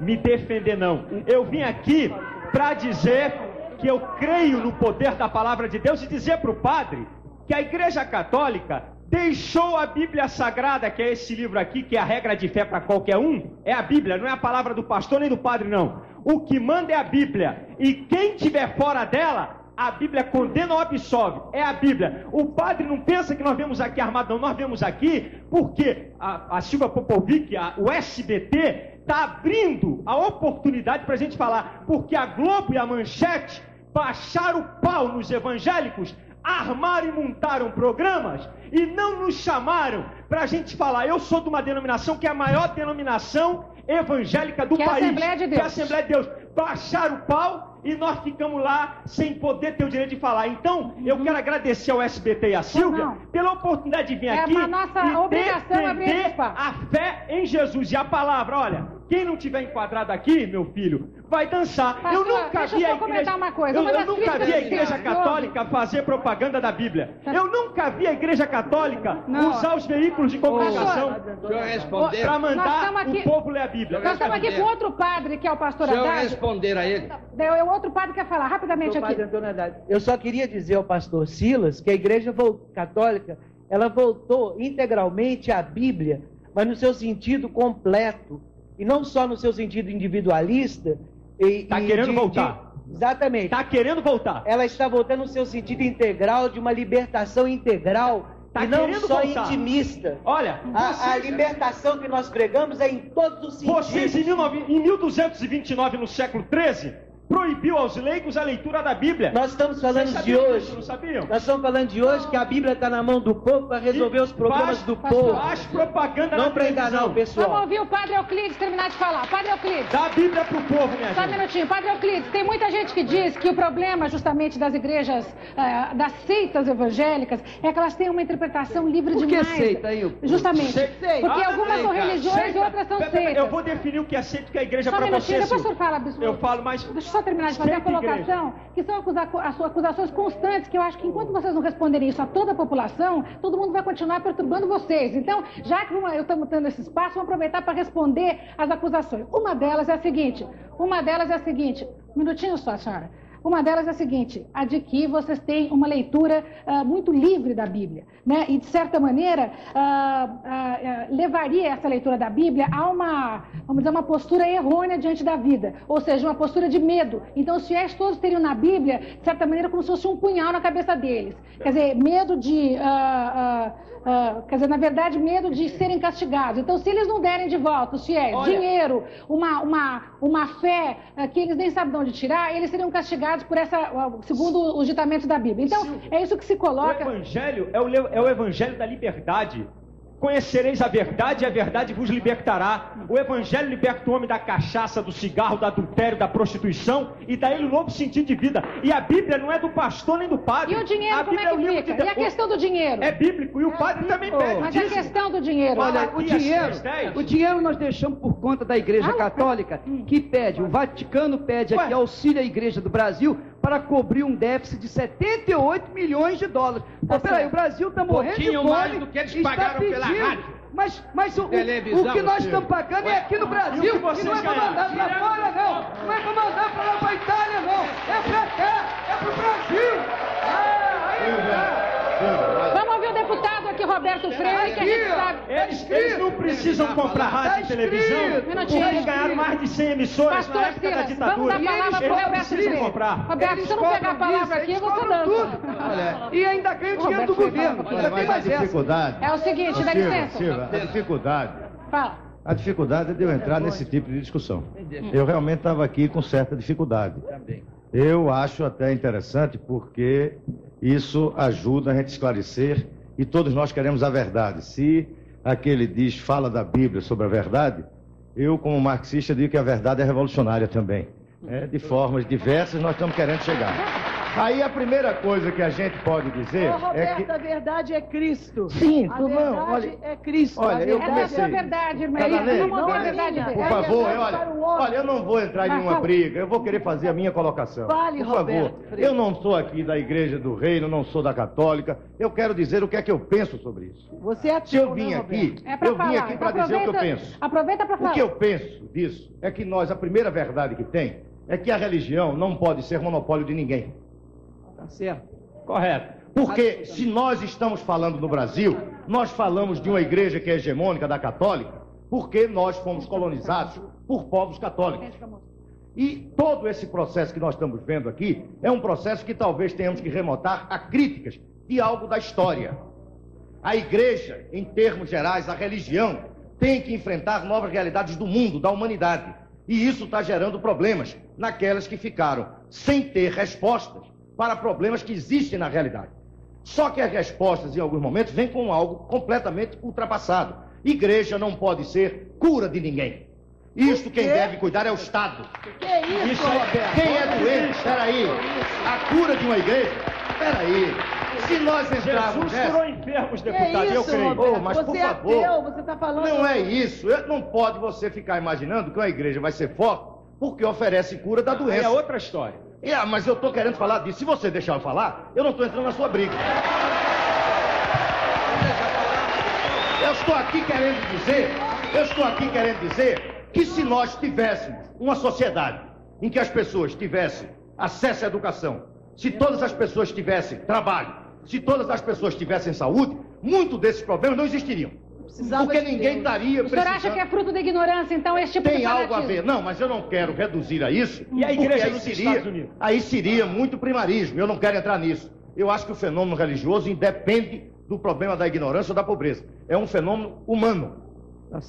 me defender não. Eu vim aqui para dizer que eu creio no poder da palavra de Deus e dizer para o padre que a Igreja Católica deixou a Bíblia Sagrada, que é esse livro aqui, que é a regra de fé para qualquer um, é a Bíblia, não é a palavra do pastor nem do padre, não. O que manda é a Bíblia, e quem estiver fora dela, a Bíblia condena ou absolve, é a Bíblia. O padre não pensa que nós vemos aqui armado, não, nós vemos aqui porque a Silvia Popovic, o SBT, está abrindo a oportunidade para a gente falar, porque a Globo e a Manchete baixaram o pau nos evangélicos, armaram e montaram programas e não nos chamaram para a gente falar. Eu sou de uma denominação que é a maior denominação evangélica do país, que é a Assembleia de Deus. Baixaram o pau e nós ficamos lá sem poder ter o direito de falar. Então, eu quero agradecer ao SBT e à Silvia pela oportunidade de vir aqui a nossa obrigação defender a fé em Jesus. E a palavra, olha, quem não tiver enquadrado aqui, meu filho, vai dançar. Pastor, eu nunca vi a igreja, uma coisa. eu nunca vi a Igreja Católica fazer propaganda da Bíblia. Eu nunca vi a Igreja Católica usar os veículos de comunicação para mandar o povo ler a Bíblia. Nós estamos aqui com outro padre, que é o pastor Haddad. Deixa eu responder a ele. O outro padre quer falar rapidamente aqui. Eu só queria dizer ao pastor Silas que a Igreja Católica, ela voltou integralmente à Bíblia, mas no seu sentido completo. E não só no seu sentido individualista. Está querendo voltar. Exatamente. Está querendo voltar. Ela está voltando no seu sentido integral, de uma libertação integral, e não só intimista. Olha, a libertação que nós pregamos é em todos os sentidos. Vocês, em 1229, no século XIII, proibiu aos leigos a leitura da Bíblia. Nós estamos falando de hoje. Não sabiam? Nós estamos falando de hoje que a Bíblia está na mão do povo para resolver os problemas do povo. Faz propaganda não para enganar o pessoal. Vamos ouvir o Padre Euclides terminar de falar. Padre Euclides. Dá a Bíblia para o povo, minha gente. Só um minutinho. Padre Euclides, tem muita gente que diz que o problema justamente das igrejas, das seitas evangélicas, é que elas têm uma interpretação livre demais. Por que seita aí? Justamente. Porque algumas são religiões e outras são seitas. Eu vou definir o que é seita, que é a igreja para você. Depois o senhor fala, bispo. Eu falo, mas... Deixa eu só terminar de fazer a colocação, que são acusações constantes, que eu acho que enquanto vocês não responderem isso a toda a população, todo mundo vai continuar perturbando vocês. Então, já que eu estou tendo esse espaço, vamos aproveitar para responder as acusações. Uma delas é a seguinte, um minutinho só, senhora. Uma delas é a seguinte, a de que vocês têm uma leitura muito livre da Bíblia, né? E, de certa maneira, levaria essa leitura da Bíblia a uma postura errônea diante da vida, ou seja, uma postura de medo. Então, os fiéis todos teriam na Bíblia, de certa maneira, como se fosse um punhal na cabeça deles. Quer dizer, medo de... na verdade, medo de serem castigados. Então, se eles não derem de volta os fiéis, dinheiro, uma fé que eles nem sabem de onde tirar, eles seriam castigados por segundo os ditamentos da Bíblia. Então, é isso que se coloca. O Evangelho é o Evangelho da liberdade. Conhecereis a verdade e a verdade vos libertará. O Evangelho liberta o homem da cachaça, do cigarro, do adultério, da prostituição e dá ele um novo sentido de vida. E a Bíblia não é do pastor nem do padre. E o dinheiro, como é que fica? E a questão do dinheiro? É bíblico e o padre também pede. Mas a questão do dinheiro? Olha, o dinheiro nós deixamos por conta da Igreja Católica, que pede, o Vaticano pede aqui auxílio à Igreja do Brasil para cobrir um déficit de 78 milhões de dólares. Pô, peraí, o Brasil está morrendo de fome. Mais do que eles pagaram pela rádio. Mas o que nós estamos pagando é aqui no Brasil, e não é para mandar para fora, não. Não é para mandar para lá para a Itália, não. É para cá, é para o Brasil. Vamos ouvir o deputado aqui, Roberto Freire, que a gente sabe. Eles não precisam comprar rádio e televisão, porque eles ganharam mais de 100 emissoras na época da ditadura. Vamos dar a palavra para o Roberto Freire. Roberto, se eu não pegar a palavra aqui, você dança. E ainda ganha o dinheiro do governo. Ainda tem mais dificuldade. É o seguinte, dá licença. Silvia, a dificuldade. Fala. A dificuldade é de eu entrar nesse tipo de discussão. Eu realmente estava aqui com certa dificuldade. Eu acho até interessante porque isso ajuda a gente a esclarecer e todos nós queremos a verdade. Se aquele fala da Bíblia sobre a verdade, eu, como marxista, digo que a verdade é revolucionária também. De formas diversas nós estamos querendo chegar. Aí a primeira coisa que a gente pode dizer Roberto, é que... a verdade é Cristo. Sim, a verdade é Cristo. Olha, eu comecei... É a verdade, irmã. Não é verdade. Por favor, olha, eu não vou entrar em nenhuma briga. Eu vou querer fazer a minha colocação. Fale, por favor. Eu não sou aqui da Igreja do Reino, não sou da Católica. Eu quero dizer o que é que eu penso sobre isso. Você é Se eu vim aqui, eu vim aqui para dizer o que eu penso. Aproveita para falar. O que eu penso disso é que nós, a primeira verdade que tem é que a religião não pode ser monopólio de ninguém. Tá certo. Correto. Porque se nós estamos falando no Brasil, nós falamos de uma igreja que é hegemônica, da católica, porque nós fomos colonizados por povos católicos. E todo esse processo que nós estamos vendo aqui é um processo que talvez tenhamos que remontar a críticas de algo da história. A igreja, em termos gerais, a religião, tem que enfrentar novas realidades do mundo, da humanidade. E isso está gerando problemas naquelas que ficaram sem ter respostas para problemas que existem na realidade. Só que as respostas, em alguns momentos, vêm com algo completamente ultrapassado. Igreja não pode ser cura de ninguém. Isto quem deve cuidar é o Estado. Que isso, Roberto? Quem é doente, peraí, a cura de uma igreja, peraí, se nós entrarmos Jesus curou enfermos, deputado, isso, eu creio. Roberto? Mas, você por é favor, ateu, você está falando... não é isso. Não pode você ficar imaginando que uma igreja vai ser forte porque oferece cura da doença. É outra história. Mas eu estou querendo falar disso. Se você deixar eu falar, eu não estou entrando na sua briga. Eu estou aqui querendo dizer que se nós tivéssemos uma sociedade em que as pessoas tivessem acesso à educação, se todas as pessoas tivessem trabalho, se todas as pessoas tivessem saúde, muitos desses problemas não existiriam. Porque ninguém estaria precisando... O senhor acha que é fruto da ignorância, então, esse tipo de fanatismo? Tem algo a ver. Não, mas eu não quero reduzir a isso. E a igreja nos Estados Unidos? Aí seria muito primarismo. Eu não quero entrar nisso. Eu acho que o fenômeno religioso independe do problema da ignorância ou da pobreza. É um fenômeno humano.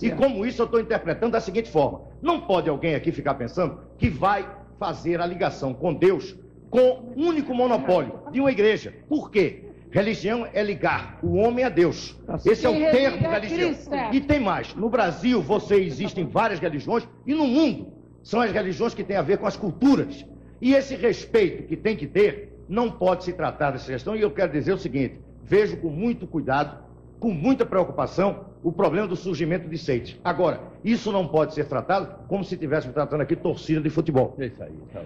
E como isso eu estou interpretando da seguinte forma: não pode alguém aqui ficar pensando que vai fazer a ligação com Deus com o único monopólio de uma igreja. Por quê? Religião é ligar o homem a Deus. Esse é o termo religião. E tem mais. No Brasil, existem várias religiões, e no mundo são as religiões que têm a ver com as culturas. E esse respeito que tem que ter não pode se tratar dessa questão. E eu quero dizer o seguinte: vejo com muito cuidado, com muita preocupação, o problema do surgimento de seitas. Agora, isso não pode ser tratado como se estivéssemos tratando aqui torcida de futebol. É isso aí. Tá.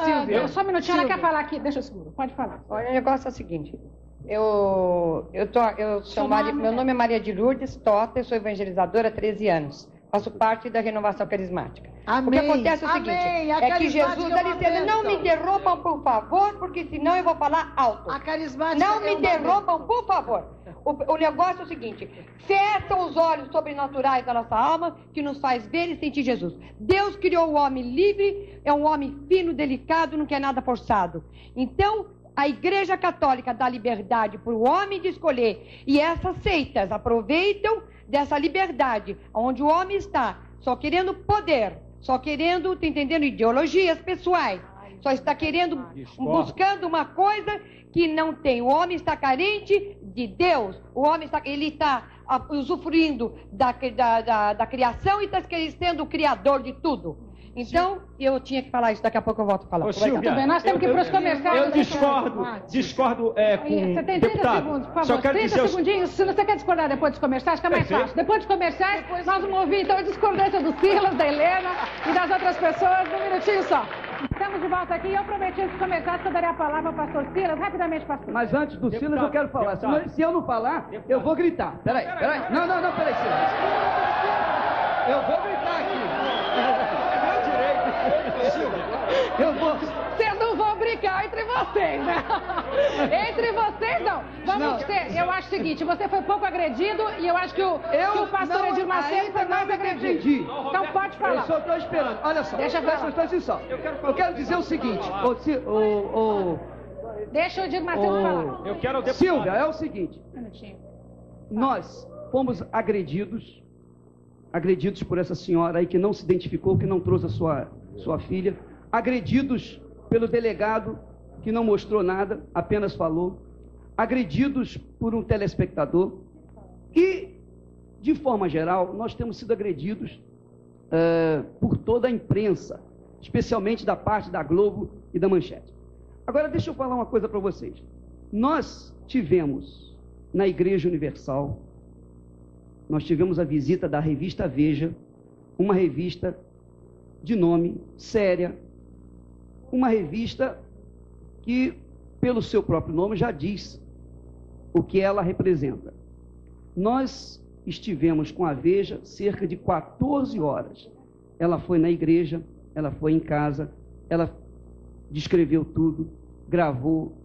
Silvia, só um minutinho, ela quer falar aqui. Deixa eu segurar, pode falar. Olha, o negócio é o seguinte. Meu nome é Maria de Lourdes Tota, eu sou evangelizadora há 13 anos. Faço parte da Renovação Carismática. Amém. O que acontece é o seguinte, é que Jesus está dizendo, não me interrompam, por favor, porque senão eu vou falar alto. A carismática não me interrompam, por favor. O negócio é o seguinte, fecham os olhos sobrenaturais da nossa alma, que nos faz ver e sentir Jesus. Deus criou o homem livre, é um homem fino, delicado, não quer nada forçado. Então, a Igreja Católica dá liberdade para o homem de escolher, e essas seitas aproveitam dessa liberdade, onde o homem está só querendo poder, só querendo, tá entendendo, ideologias pessoais, só está querendo, buscando uma coisa que não tem. O homem está carente de Deus, o homem está usufruindo da criação e está sendo o criador de tudo. Então, eu tinha que falar isso, daqui a pouco eu volto a falar. Silvia, tudo bem, nós temos que ir para os comerciais. Eu discordo com você tem 30 segundos, por favor. Só quero 30 segundinhos. Se você quer discordar depois dos comerciais, fica mais fácil. Depois dos comerciais, nós vamos ouvir então a discordância do Silas, da Helena e das outras pessoas num minutinho só. Estamos de volta aqui e eu prometi nos comerciais que eu daria a palavra ao pastor Silas. Rapidamente, pastor. Mas antes do Silas eu quero falar. Se eu não falar, eu vou gritar. Peraí. Não, peraí, Silas. Eu vou gritar aqui. Vocês não vão brincar entre vocês, né? Entre vocês, não. Vamos ter. Eu acho o seguinte: você foi pouco agredido e eu acho que o pastor Edir Macedo foi mais agredido. Então pode falar. Eu só estou esperando. Olha só. Deixa eu falar. Eu quero dizer o seguinte: deixa o Edir Macedo falar. Silvia, é o seguinte: nós fomos agredidos por essa senhora aí que não se identificou, que não trouxe a sua filha, agredidos pelo delegado que não mostrou nada, apenas falou, agredidos por um telespectador e, de forma geral, nós temos sido agredidos por toda a imprensa, especialmente da parte da Globo e da Manchete. Agora, deixa eu falar uma coisa para vocês. Nós tivemos na Igreja Universal, nós tivemos a visita da revista Veja, uma revista de nome séria, uma revista que, pelo seu próprio nome, já diz o que ela representa. Nós estivemos com a Veja cerca de 14 horas. Ela foi na igreja, ela foi em casa, ela descreveu tudo, gravou,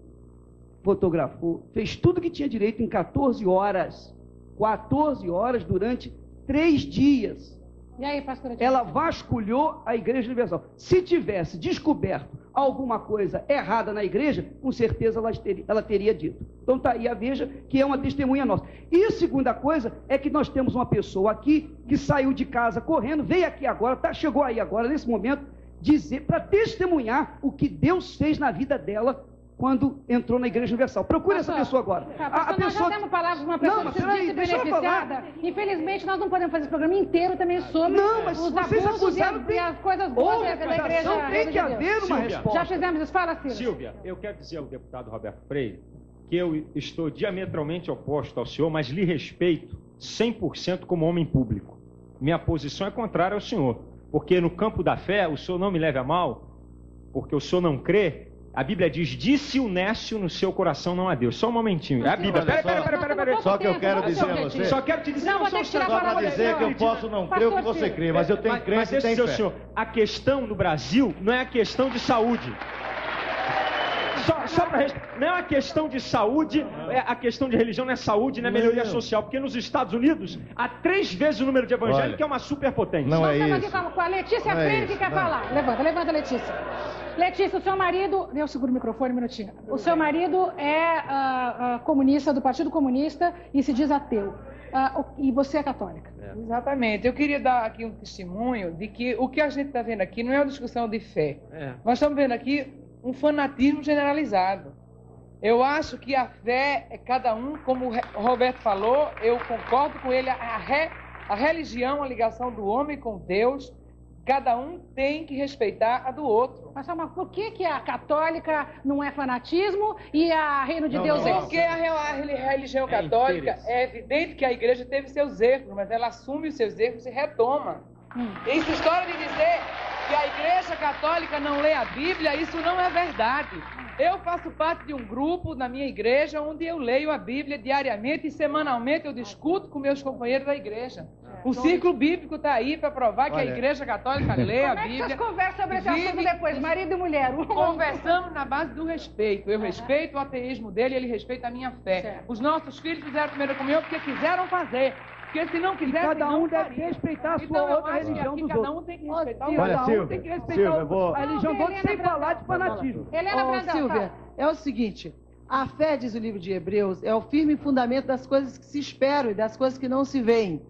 fotografou, fez tudo que tinha direito em 14 horas. 14 horas durante 3 dias. E aí, pastora? Ela vasculhou a Igreja Universal. Se tivesse descoberto alguma coisa errada na igreja, com certeza ela teria dito. Então tá aí, veja que é uma testemunha nossa. E a segunda coisa é que nós temos uma pessoa aqui que saiu de casa correndo, veio aqui agora, chegou aí agora, nesse momento, dizer, para testemunhar o que Deus fez na vida dela quando entrou na Igreja Universal. Procure essa pessoa agora. A pessoa... Nós já temos palavras de uma pessoa que se disse beneficiada. Infelizmente, nós não podemos fazer esse programa inteiro também sobre os abusos e as coisas boas da Igreja. Não tem que haver uma resposta. Já fizemos isso. Fala, Silas. Silvia, eu quero dizer ao deputado Roberto Freire que eu estou diametralmente oposto ao senhor, mas lhe respeito 100% como homem público. Minha posição é contrária ao senhor, porque no campo da fé, o senhor não me leve a mal, porque o senhor não crê. A Bíblia diz, disse o nécio no seu coração, não a Deus. Só um momentinho. É a Bíblia. Peraí. Só que eu quero dizer a você. Só quero te dizer. Só para dizer que eu posso não crer o que você crê, mas eu tenho crença e tenho fé. Senhor, a questão no Brasil não é a questão de saúde. Não é uma questão de saúde, a questão de religião não é saúde, não é melhoria social, porque nos Estados Unidos há 3 vezes o número de evangélicos, que é uma superpotência. Não é isso. Nós estamos aqui com a Letícia Freire, que quer falar. Levanta, Letícia. Letícia, o seu marido... Eu seguro o microfone um minutinho. O seu marido é comunista, do Partido Comunista, e se diz ateu. E você é católica. Exatamente. Eu queria dar aqui um testemunho de que o que a gente está vendo aqui não é uma discussão de fé. Nós estamos vendo aqui um fanatismo generalizado. Eu acho que a fé é cada um, como o Roberto falou, eu concordo com ele, a religião, a ligação do homem com Deus, cada um tem que respeitar a do outro. Mas por que a católica não é fanatismo e a Reino de Deus é? Porque a religião católica, é evidente que a igreja teve seus erros, mas ela assume os seus erros e retoma. Essa história de dizer que a Igreja Católica não lê a Bíblia, isso não é verdade. Eu faço parte de um grupo na minha igreja onde eu leio a Bíblia diariamente e semanalmente eu discuto com meus companheiros da igreja. O ciclo bíblico está aí para provar que a Igreja Católica lê a Bíblia. Como é que vocês conversam sobre esse assunto depois, marido e mulher? Conversamos na base do respeito. Eu respeito o ateísmo dele e ele respeita a minha fé. Certo. Os nossos filhos fizeram a primeira comunhão porque quiseram fazer. Porque se não quiser, cada um deve respeitar a sua outra religião dos outros. Cada um tem que respeitar a religião do outro sem falar de fanatismo. Silvia, é o seguinte, a fé, diz o livro de Hebreus, é o firme fundamento das coisas que se esperam e das coisas que não se veem.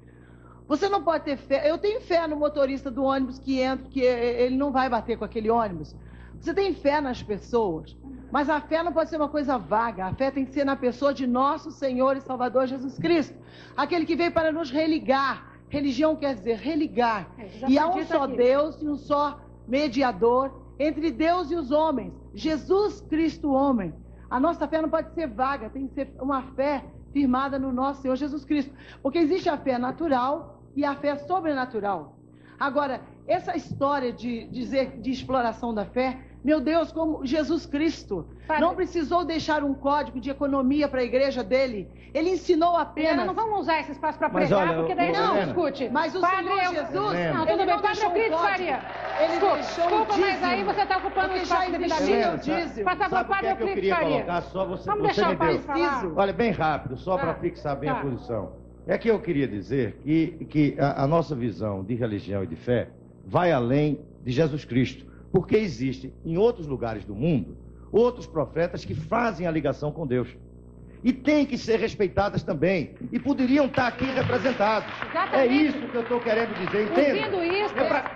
Você não pode ter fé, eu tenho fé no motorista do ônibus que entra, que ele não vai bater com aquele ônibus. Você tem fé nas pessoas, mas a fé não pode ser uma coisa vaga. A fé tem que ser na pessoa de nosso Senhor e Salvador Jesus Cristo. Aquele que veio para nos religar. Religião quer dizer religar. E há um só Deus e um só mediador entre Deus e os homens. Jesus Cristo, homem. A nossa fé não pode ser vaga, tem que ser uma fé firmada no nosso Senhor Jesus Cristo. Porque existe a fé natural e a fé sobrenatural. Agora, essa história de dizer de exploração da fé, meu Deus, como Jesus Cristo não precisou deixar um código de economia para a igreja dele. Ele ensinou apenas... Não vamos usar esse espaço para pregar, porque daí não discute. Mas o Senhor Jesus... Não, tudo bem, Padre Euclides Faria. Desculpa, mas aí você está ocupando o espaço devidamente. Passa para o Padre Euclides Faria. Vamos deixar o pai falar. Olha, bem rápido, só para fixar bem a posição. É que eu queria dizer que a nossa visão de religião e de fé vai além de Jesus Cristo. Porque existem, em outros lugares do mundo, outros profetas que fazem a ligação com Deus. E têm que ser respeitadas também. E poderiam estar aqui representados. Exatamente. É isso que eu estou querendo dizer, entende?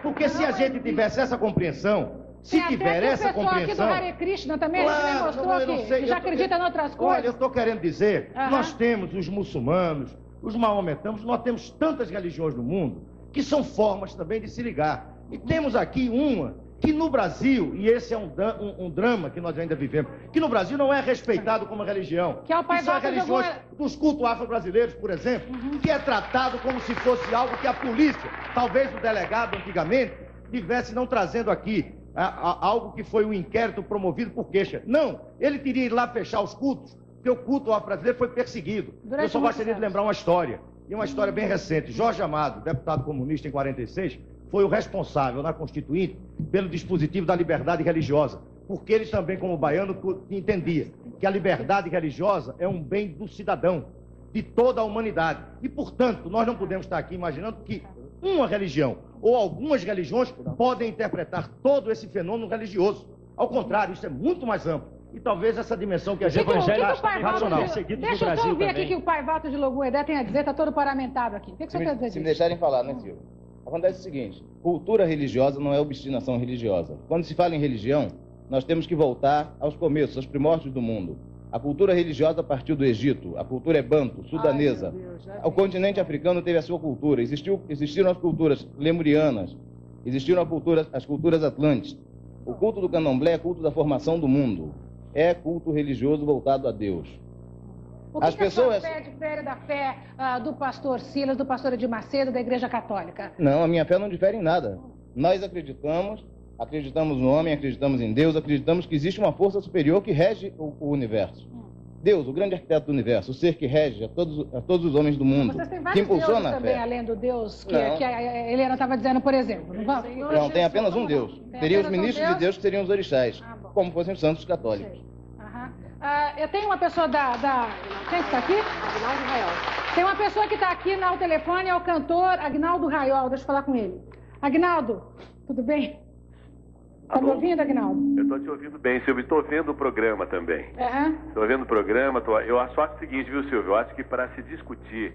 Porque se a gente tivesse essa compreensão, se tiver essa compreensão... Aqui do Hare Krishna também, claro, mostrou que já acredita em outras coisas. Olha, eu estou querendo dizer, nós temos os muçulmanos, os maometanos, nós temos tantas religiões no mundo que são formas também de se ligar. E temos aqui uma que no Brasil, e esse é um drama que nós ainda vivemos, que no Brasil não é respeitado como religião. Que é o pai são as religiões dos cultos afro-brasileiros, por exemplo, que é tratado como se fosse algo que a polícia, talvez o delegado antigamente, tivesse não trazendo aqui algo que foi um inquérito promovido por queixa. Não, ele teria ido lá fechar os cultos, porque o culto afro-brasileiro foi perseguido. Eu só gostaria de lembrar uma história, e uma história bem recente. Jorge Amado, deputado comunista em 46, foi o responsável na Constituinte pelo dispositivo da liberdade religiosa, porque ele também, como baiano, entendia que a liberdade religiosa é um bem do cidadão, de toda a humanidade. E, portanto, nós não podemos estar aqui imaginando que uma religião ou algumas religiões podem interpretar todo esse fenômeno religioso. Ao contrário, isso é muito mais amplo. E talvez essa dimensão que a gente racional. Deixa eu só ouvir aqui que o pai Walter de Logoedé tem a dizer, está todo paramentado aqui. O que você quer dizer disso? Se me deixarem falar, né, Silvio? Acontece o seguinte, cultura religiosa não é obstinação religiosa. Quando se fala em religião, nós temos que voltar aos começos, aos primórdios do mundo. A cultura religiosa partiu do Egito, a cultura é banto, sudanesa. O continente africano teve a sua cultura, existiram as culturas lemurianas, existiram as culturas atlantes. O culto do candomblé é culto da formação do mundo, é culto religioso voltado a Deus. O que a senhora difere da fé do pastor Silas, do pastor Edir Macedo, da Igreja Católica? Não, a minha fé não difere em nada. Nós acreditamos no homem, acreditamos em Deus, acreditamos que existe uma força superior que rege o universo. Deus, o grande arquiteto do universo, o ser que rege a todos os homens do mundo, vocês têm que vários impulsiona deuses a também, fé. além do Deus que a Helena estava dizendo, por exemplo. Não, tem apenas um Deus. Teria os ministros de Deus que seriam os orixás, como fossem os santos católicos. Eu tenho uma pessoa Quem está aqui? Agnaldo Raiol. Tem uma pessoa que está aqui no telefone, é o cantor Agnaldo Raiol. Deixa eu falar com ele. Agnaldo, tudo bem? Está me ouvindo, Agnaldo? Eu estou te ouvindo bem, Silvio. Estou vendo o programa também. Estou vendo o programa. Eu acho o seguinte, viu, Silvio? Eu acho que para se discutir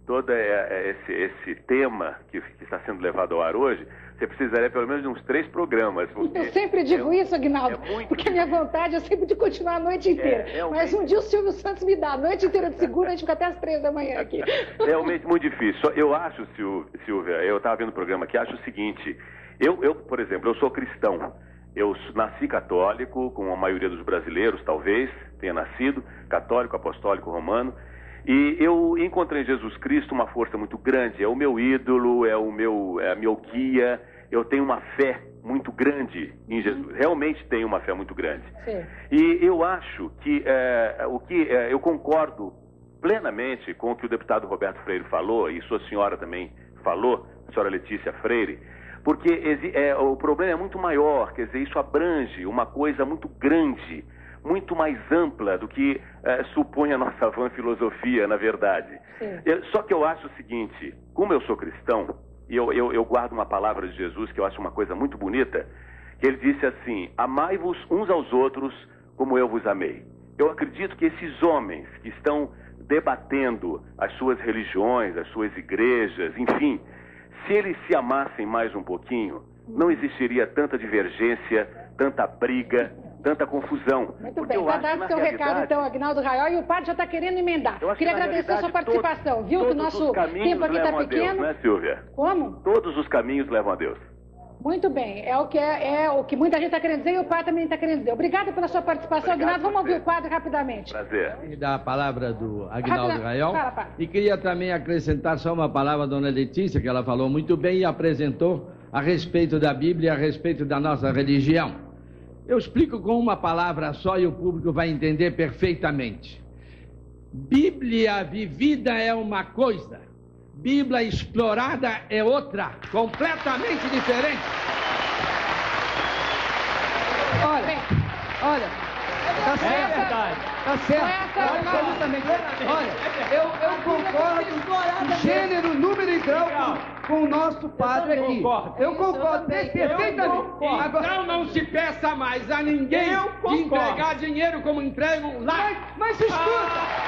todo esse tema que está sendo levado ao ar hoje, você precisaria pelo menos de uns 3 programas. Eu sempre digo isso, Agnaldo, porque a minha vontade é sempre de continuar a noite inteira. Mas um dia o Silvio Santos me dá a noite inteira de segunda, a gente fica até as 3 da manhã aqui. Realmente muito difícil. Eu acho, Silvia, eu estava vendo o programa aqui, acho o seguinte, eu, por exemplo, eu sou cristão. Eu nasci católico, como a maioria dos brasileiros, talvez, tenha nascido, católico, apostólico, romano. E eu encontrei em Jesus Cristo uma força muito grande, é o meu ídolo, é a minha guia. Eu tenho uma fé muito grande em Jesus, realmente tenho uma fé muito grande. Sim. E eu acho que eu concordo plenamente com o que o deputado Roberto Freire falou, e sua senhora também falou, a senhora Letícia Freire, porque o problema é muito maior, quer dizer, isso abrange uma coisa muito grande, muito mais ampla do que supõe a nossa vã filosofia, na verdade. Só que eu acho o seguinte, como eu sou cristão, e eu guardo uma palavra de Jesus que eu acho uma coisa muito bonita, que ele disse assim, amai-vos uns aos outros como eu vos amei. Eu acredito que esses homens que estão debatendo as suas religiões, as suas igrejas, enfim, se eles se amassem mais um pouquinho, não existiria tanta divergência, tanta briga, tanta confusão. Muito bem, já dá o seu recado então, Agnaldo Raiol, e o padre já está querendo emendar. Queria agradecer a sua participação, viu? Que o nosso tempo aqui está pequeno. Né, Silvia? Como? Todos os caminhos levam a Deus. Muito bem, é o que muita gente está querendo dizer e o padre também está querendo dizer. Obrigada pela sua participação, Agnaldo. Vamos ouvir o padre rapidamente. Prazer. E dar a palavra do Agnaldo Raiol. Fala, padre. E queria também acrescentar só uma palavra à dona Letícia, que ela falou muito bem e apresentou a respeito da Bíblia, a respeito da nossa religião. Eu explico com uma palavra só e o público vai entender perfeitamente. Bíblia vivida é uma coisa, Bíblia explorada é outra, completamente diferente. Olha, tá certo. É verdade. Tá certo. Absolutamente. Olha, eu concordo em gênero, número e grau com o nosso padre aqui. Eu concordo perfeitamente. Então não se peça mais a ninguém de entregar dinheiro como entregam lá. Mas escuta!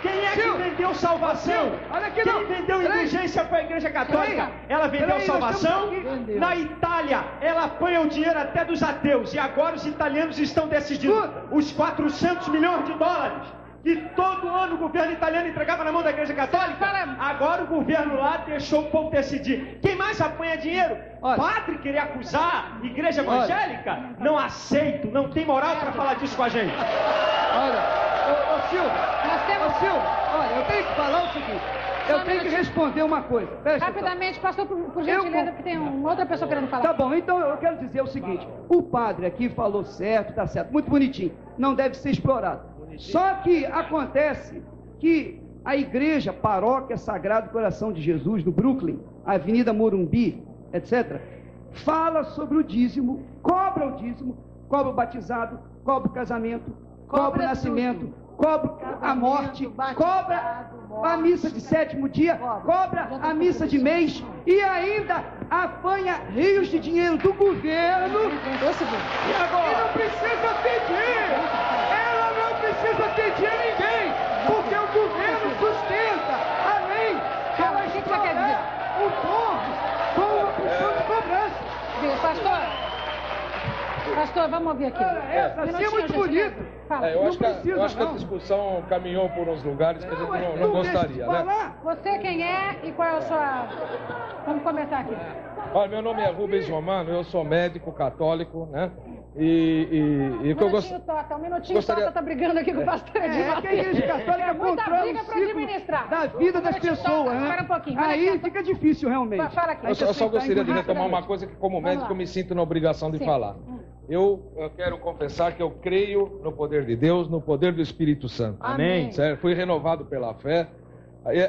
Quem é que vendeu salvação? Quem vendeu indulgência foi a Igreja Católica. Ela vendeu salvação. Na Itália, ela apanha o dinheiro até dos ateus. E agora os italianos estão decidindo os 400 milhões de dólares que todo ano o governo italiano entregava na mão da Igreja Católica. Agora o governo lá deixou o povo decidir. Quem mais apanha dinheiro? Padre querer acusar Igreja Evangélica? Não aceito, não tem moral para falar disso com a gente. Ô Silvio, olha, eu tenho que falar o seguinte, eu tenho que responder uma coisa. Rapidamente, pastor, por gentileza, porque tem uma outra pessoa querendo falar. Tá bom, então eu quero dizer o seguinte, o padre aqui falou certo, tá certo, muito bonitinho, não deve ser explorado. Só que acontece que a igreja Paróquia Sagrado Coração de Jesus, do Brooklyn, Avenida Morumbi, etc., fala sobre o dízimo, cobra o dízimo, cobra o batizado, cobra o casamento, cobra o nascimento, cobra a morte, cobra a missa de 7º dia, cobra a missa de mês e ainda apanha rios de dinheiro do governo. E agora? E não precisa pedir! Ela não precisa pedir a ninguém, porque o governo sustenta, além de ela explorar o povo com uma opção de cobrança. Pastor, vamos ouvir aqui. Essa assim é muito bonito. Eu acho que a discussão caminhou por uns lugares que a gente não gostaria, né? Você quem é e qual é a sua... Vamos começar aqui. Olha, meu nome é Rubens Romano, eu sou médico católico, né? E o que eu gostaria... Um minutinho, Tota tá brigando aqui com o pastor Edivaldo. Que a igreja católica controla o ciclo da vida das pessoas, né? Espera um pouquinho. Aí fica difícil, realmente. Fala aqui. Eu só gostaria de retomar uma coisa que, como médico, eu me sinto na obrigação de falar. Eu quero confessar que eu creio no poder de Deus, no poder do Espírito Santo. Amém. Certo? Fui renovado pela fé.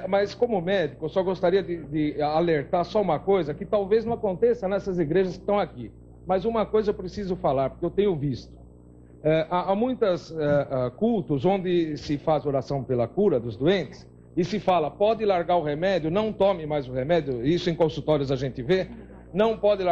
Mas como médico, eu só gostaria de alertar só uma coisa, que talvez não aconteça nessas igrejas que estão aqui. Mas uma coisa eu preciso falar, porque eu tenho visto. Há muitos cultos onde se faz oração pela cura dos doentes, e se fala, pode largar o remédio, não tome mais o remédio, isso em consultórios a gente vê, não pode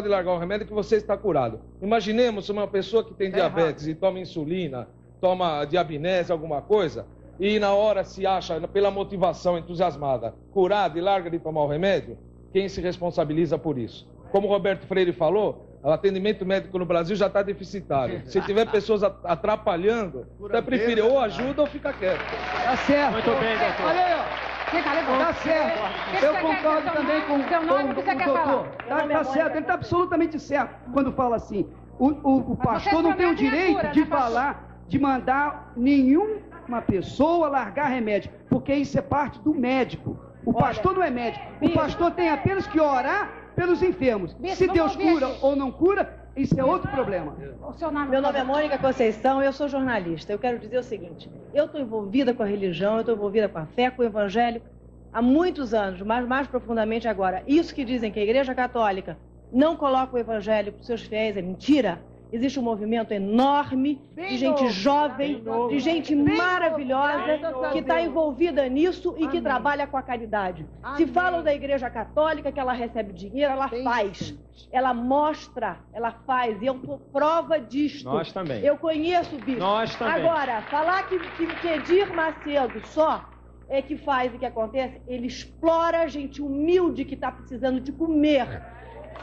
largar o remédio que você está curado. Imaginemos uma pessoa que tem diabetes e toma insulina, toma diabinese, alguma coisa, e na hora se acha, pela motivação entusiasmada, curado e larga de tomar o remédio, quem se responsabiliza por isso? Como o Roberto Freire falou, o atendimento médico no Brasil já está deficitário. Se tiver pessoas atrapalhando, você prefere ou ajuda ou fica quieto. Tá certo. Muito bem, doutor. Olha aí, ó. Tá certo. Eu concordo também com o doutor. Tá certo, ele está absolutamente certo quando fala assim. O pastor não tem o direito de falar, de mandar nenhuma pessoa largar remédio, porque isso é parte do médico. O pastor não é médico. O pastor tem apenas que orar pelos enfermos. Se Deus cura ou não cura, isso é outro problema. Meu nome é Mônica Conceição, eu sou jornalista. Eu quero dizer o seguinte, eu estou envolvida com a religião, eu estou envolvida com a fé, com o evangelho, há muitos anos, mas mais profundamente agora. Isso que dizem que a Igreja Católica não coloca o evangelho para os seus fiéis é mentira. Existe um movimento enorme de gente jovem, de gente maravilhosa que está envolvida nisso e que trabalha com a caridade. Se falam da Igreja Católica que ela recebe dinheiro, ela faz. Ela mostra, ela faz. E eu sou prova disto. Nós também. Eu conheço o bispo. Nós também. Agora, falar que Edir Macedo só é que faz e que acontece, ele explora gente humilde que está precisando de comer.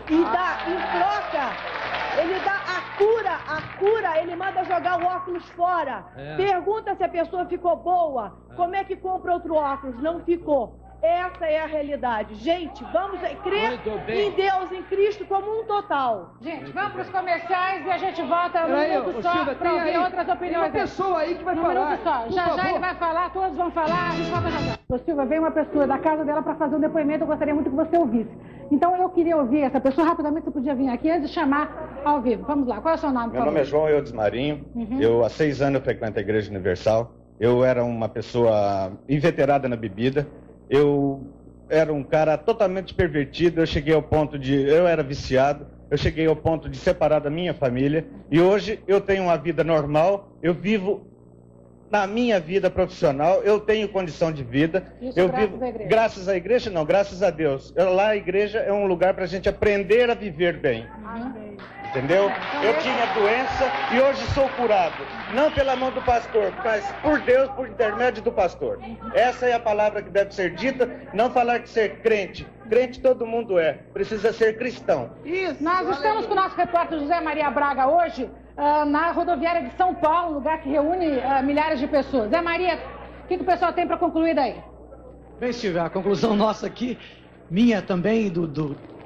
E dá, em troca, ele dá a cura, ele manda jogar o óculos fora. Pergunta se a pessoa ficou boa, como é que compra outro óculos? Não ficou. Essa é a realidade. Gente, vamos crer em Deus, em Cristo, como um total. Gente, vamos para os comerciais e a gente volta num minuto só para ouvir outras opiniões. Tem uma pessoa aí que vai falar. Minuto só. Já ele vai falar, todos vão falar, a gente volta já. Ô, Silva, veio uma pessoa da casa dela para fazer um depoimento, eu gostaria muito que você ouvisse. Então eu queria ouvir essa pessoa, rapidamente você podia vir aqui antes de chamar ao vivo. Vamos lá, qual é o seu nome? Meu nome é João Eudes Marinho, eu há 6 anos eu frequento a Igreja Universal, eu era uma pessoa inveterada na bebida, eu era um cara totalmente pervertido, eu cheguei ao ponto de, eu era viciado, eu cheguei ao ponto de separar da minha família, e hoje eu tenho uma vida normal, eu vivo na minha vida profissional, eu tenho condição de vida. Isso eu graças vivo à igreja. Graças à igreja, não, graças a Deus. Lá a igreja é um lugar para a gente aprender a viver bem. Entendeu? Eu tinha doença e hoje sou curado. Não pela mão do pastor, mas por Deus, por intermédio do pastor. Essa é a palavra que deve ser dita, não falar de ser crente. Crente todo mundo é, precisa ser cristão. Isso. Nós estamos com o nosso repórter José Maria Braga hoje na rodoviária de São Paulo, lugar que reúne milhares de pessoas. Zé Maria, o que o pessoal tem para concluir daí? Bem, Silvia, a conclusão nossa aqui, minha também,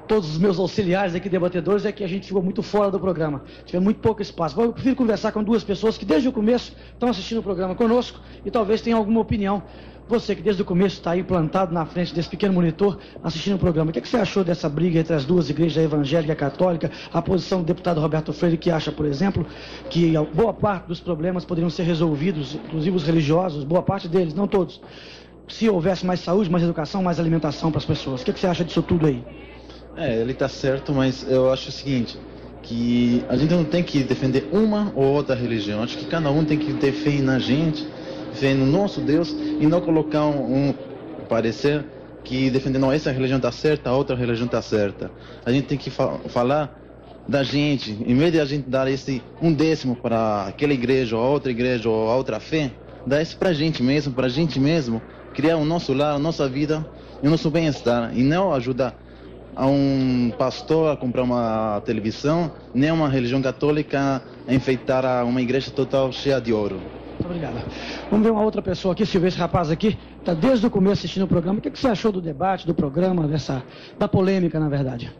todos os meus auxiliares aqui, debatedores, é que a gente ficou muito fora do programa. Tivemos muito pouco espaço. Eu prefiro conversar com duas pessoas que desde o começo estão assistindo o programa conosco e talvez tenham alguma opinião. Você que desde o começo está aí plantado na frente desse pequeno monitor assistindo o programa. O que você achou dessa briga entre as duas igrejas, a evangélica e a católica? A posição do deputado Roberto Freire, que acha, por exemplo, que boa parte dos problemas poderiam ser resolvidos, inclusive os religiosos, boa parte deles, não todos, se houvesse mais saúde, mais educação, mais alimentação para as pessoas. O que você acha disso tudo aí? Ele está certo, mas eu acho o seguinte, que a gente não tem que defender uma ou outra religião. Acho que cada um tem que ter fé na gente, fé no nosso Deus, e não colocar um parecer que defendendo essa religião está certa, a outra religião está certa. A gente tem que falar da gente, em vez de a gente dar esse 1/10 para aquela igreja, ou a outra igreja, ou a outra fé, dar isso para a gente mesmo, criar o nosso lar, a nossa vida e o nosso bem-estar, e não ajudar a um pastor a comprar uma televisão, nem uma religião católica a enfeitar uma igreja total cheia de ouro. Muito obrigado. Vamos ver uma outra pessoa aqui, Silvio, esse rapaz aqui está desde o começo assistindo o programa. O que você achou do debate, do programa, da polêmica, na verdade?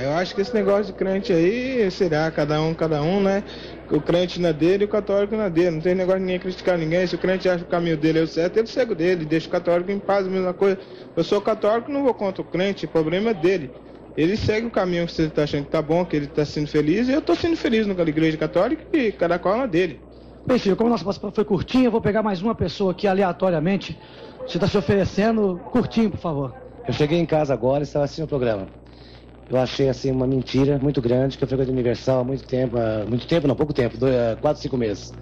Eu acho que esse negócio de crente aí será cada um, né? O crente na dele e o católico na dele. Não tem negócio de ninguém criticar ninguém. Se o crente acha que o caminho dele é o certo, ele segue o dele, deixa o católico em paz, a mesma coisa. Eu sou católico, não vou contra o crente, o problema é dele. Ele segue o caminho que você está achando que tá bom, que ele está sendo feliz, e eu estou sendo feliz na igreja católica e cada qual na dele. Bem, filho, como a nossa participação foi curtinha, eu vou pegar mais uma pessoa aqui aleatoriamente. Você está se oferecendo curtinho, por favor. Eu cheguei em casa agora e estava assistindo o programa. Eu achei assim uma mentira muito grande, que eu frequento Universal há pouco tempo, 4, 5 meses.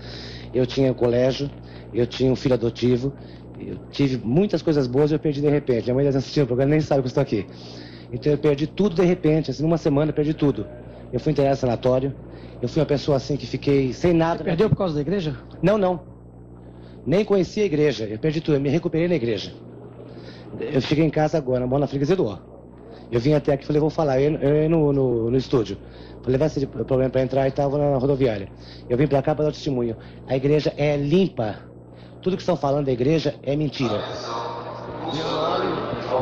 Eu tinha colégio, eu tinha um filho adotivo, eu tive muitas coisas boas e eu perdi de repente. Minha mãe está assistindo o programa, nem sabe que eu estou aqui. Então eu perdi tudo de repente, assim, numa semana eu perdi tudo. Eu fui internado no sanatório, eu fui uma pessoa assim que fiquei sem nada. Você perdeu por causa da igreja? Não. Nem conhecia a igreja, eu perdi tudo, eu me recuperei na igreja. Eu cheguei em casa agora, moro na Freguesia do Ó. Eu vim até aqui e falei, vou falar, eu ia no estúdio. Falei, vai ser problema para entrar e estava na rodoviária. Eu vim para cá para dar testemunho. A igreja é limpa. Tudo que estão falando da igreja é mentira.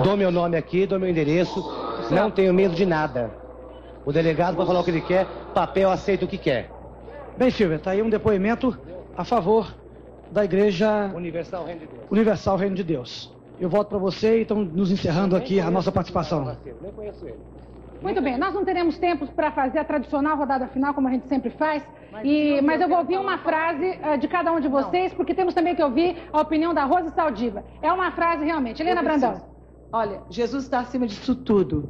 Dou meu nome aqui, dou meu endereço, não tenho medo de nada. O delegado vai falar o que ele quer, papel aceita o que quer. Bem, Silvia, está aí um depoimento a favor da Igreja Universal Reino de Deus. Eu volto para você e estamos nos encerrando aqui a nossa participação. Muito bem, nós não teremos tempo para fazer a tradicional rodada final, como a gente sempre faz, mas eu vou ouvir uma frase de cada um de vocês, porque temos também que ouvir a opinião da Rose Saldiva. É uma frase realmente. Helena Brandão. Olha, Jesus está acima disso tudo.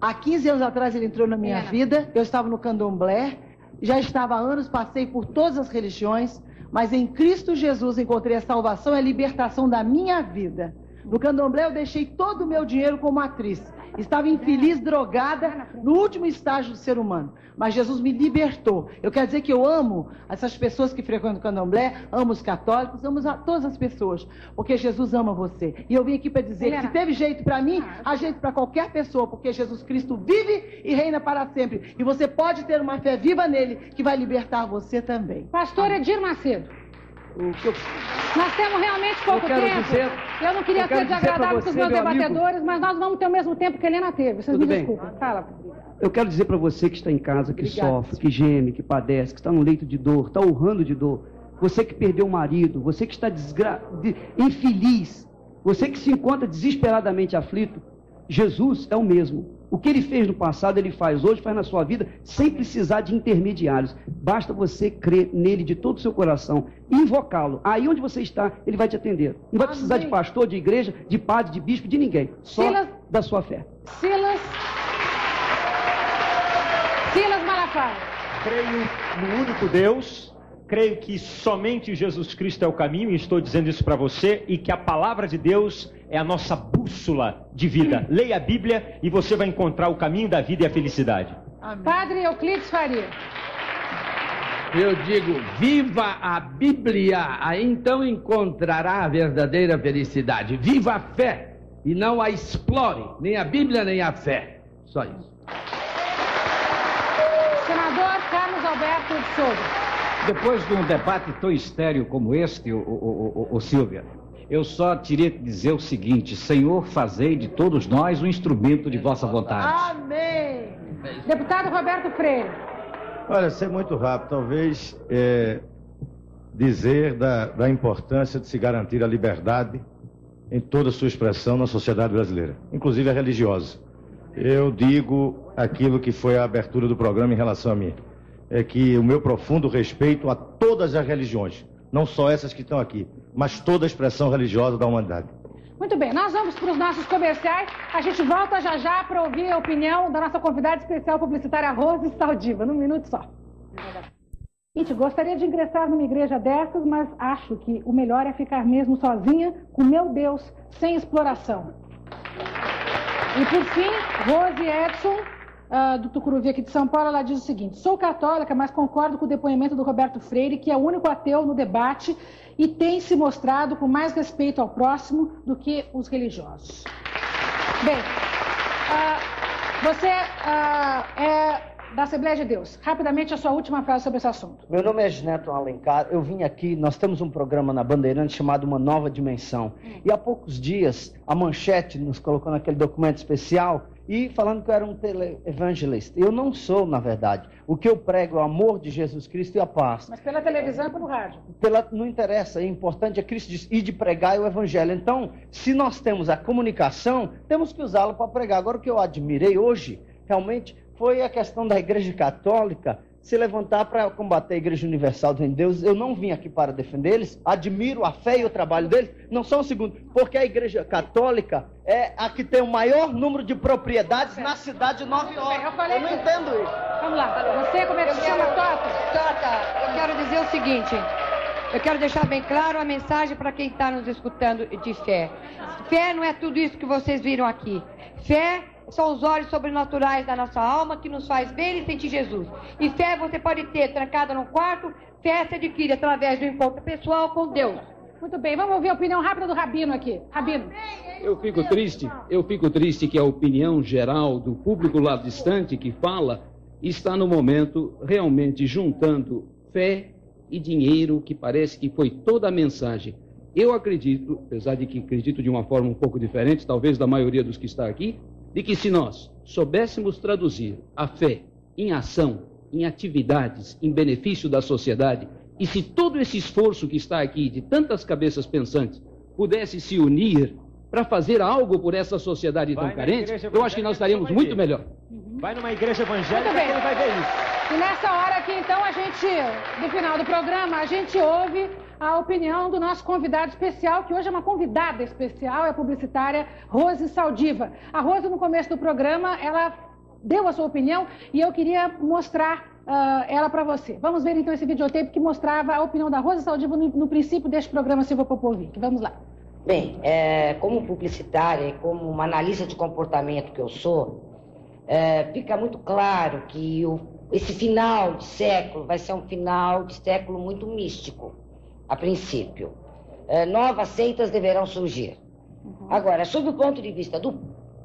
Há 15 anos atrás ele entrou na minha vida, eu estava no candomblé, já estava há anos, passei por todas as religiões, mas em Cristo Jesus encontrei a salvação e a libertação da minha vida. No candomblé eu deixei todo o meu dinheiro como atriz. Estava infeliz, drogada, no último estágio do ser humano. Mas Jesus me libertou. Eu quero dizer que eu amo essas pessoas que frequentam o candomblé, amo os católicos, amo todas as pessoas, porque Jesus ama você. E eu vim aqui para dizer que se teve jeito para mim, há jeito para qualquer pessoa, porque Jesus Cristo vive e reina para sempre. E você pode ter uma fé viva nele, que vai libertar você também. Pastor Edir Macedo. Nós temos realmente pouco tempo. Eu não queria ser desagradável com os meus debatedores, mas nós vamos ter o mesmo tempo que a Helena teve. Vocês me desculpem. Fala. Eu quero dizer para você que está em casa, que sofre, que geme, que padece, que está no leito de dor, está urrando de dor. Você que perdeu o marido, você que está infeliz, você que se encontra desesperadamente aflito, Jesus é o mesmo. O que ele fez no passado, ele faz hoje, faz na sua vida, sem precisar de intermediários. Basta você crer nele de todo o seu coração, invocá-lo. Aí onde você está, ele vai te atender. Não vai precisar de pastor, de igreja, de padre, de bispo, de ninguém. Só da sua fé. Silas Malafaia. Creio no único Deus. Creio que somente Jesus Cristo é o caminho, e estou dizendo isso para você, e que a palavra de Deus é a nossa bússola de vida. Leia a Bíblia e você vai encontrar o caminho da vida e a felicidade. Amém. Padre Euclides Faria. Eu digo, viva a Bíblia, aí então encontrará a verdadeira felicidade. Viva a fé e não a explore, nem a Bíblia nem a fé. Só isso. Senador Carlos Alberto de Souza. Depois de um debate tão estéril como este, Silvia, eu só teria que dizer o seguinte: Senhor, fazei de todos nós um instrumento de vossa vontade. Amém. Deputado Roberto Freire. Olha, ser muito rápido, talvez dizer da importância de se garantir a liberdade em toda a sua expressão na sociedade brasileira, inclusive a religiosa. Eu digo aquilo que foi a abertura do programa em relação a mim. É que o meu profundo respeito a todas as religiões, não só essas que estão aqui, mas toda a expressão religiosa da humanidade. Muito bem, nós vamos para os nossos comerciais. A gente volta já para ouvir a opinião da nossa convidada especial publicitária Rose Saldiva, num minuto só. Gente, gostaria de ingressar numa igreja dessas, mas acho que o melhor é ficar mesmo sozinha, com meu Deus, sem exploração. E por fim, Rose Edson, do Tucuruvi aqui de São Paulo, ela diz o seguinte: sou católica, mas concordo com o depoimento do Roberto Freire, que é o único ateu no debate e tem se mostrado com mais respeito ao próximo do que os religiosos. Bem, você é da Assembleia de Deus. Rapidamente, a sua última frase sobre esse assunto. Meu nome é Gineto Alencar, eu vim aqui, nós temos um programa na Bandeirantes chamado Uma Nova Dimensão. E há poucos dias, a Manchete nos colocou naquele documento especial e falando que eu era um televangelista. Eu não sou, na verdade. O que eu prego é o amor de Jesus Cristo e a paz. Mas pela televisão e pelo rádio? Não interessa, é importante, é Cristo diz, e de pregar o Evangelho. Então, se nós temos a comunicação, temos que usá-la para pregar. Agora, o que eu admirei hoje, realmente, foi a questão da Igreja Católica se levantar para combater a Igreja Universal de Deus. Eu não vim aqui para defender eles, admiro a fé e o trabalho deles, não só um segundo, porque a Igreja Católica é a que tem o maior número de propriedades na cidade de Nova York. Eu não entendo isso. Vamos lá, você como é que se chama, Tota, eu quero dizer o seguinte, eu quero deixar bem claro a mensagem para quem está nos escutando de fé. Fé não é tudo isso que vocês viram aqui. Fé são os olhos sobrenaturais da nossa alma que nos faz ver e sentir Jesus. E fé você pode ter trancada no quarto, fé se adquire através do encontro pessoal com Deus. Muito bem, vamos ouvir a opinião rápida do Rabino aqui. Rabino. Eu fico triste que a opinião geral do público lá distante que fala está no momento realmente juntando fé e dinheiro, que parece que foi toda a mensagem. Eu acredito, apesar de que acredito de uma forma um pouco diferente, talvez da maioria dos que está aqui, de que se nós soubéssemos traduzir a fé em ação, em atividades, em benefício da sociedade, e se todo esse esforço que está aqui, de tantas cabeças pensantes, pudesse se unir para fazer algo por essa sociedade tão carente, eu acho que nós estaríamos muito melhor. Vai numa igreja evangélica que ele vai ver isso. E nessa hora aqui, então, no final do programa, a gente ouve a opinião do nosso convidado especial, que hoje é uma convidada especial, é a publicitária Rose Saldiva. A Rose, no começo do programa, ela deu a sua opinião e eu queria mostrar ela para você. Vamos ver, então, esse videotape que mostrava a opinião da Rose Saldiva no princípio deste programa Silva Popovic. Vamos lá. Bem, como publicitária e como uma analista de comportamento que eu sou, fica muito claro que esse final de século vai ser um final de século muito místico, a princípio. Novas seitas deverão surgir. Agora, sob o ponto de vista do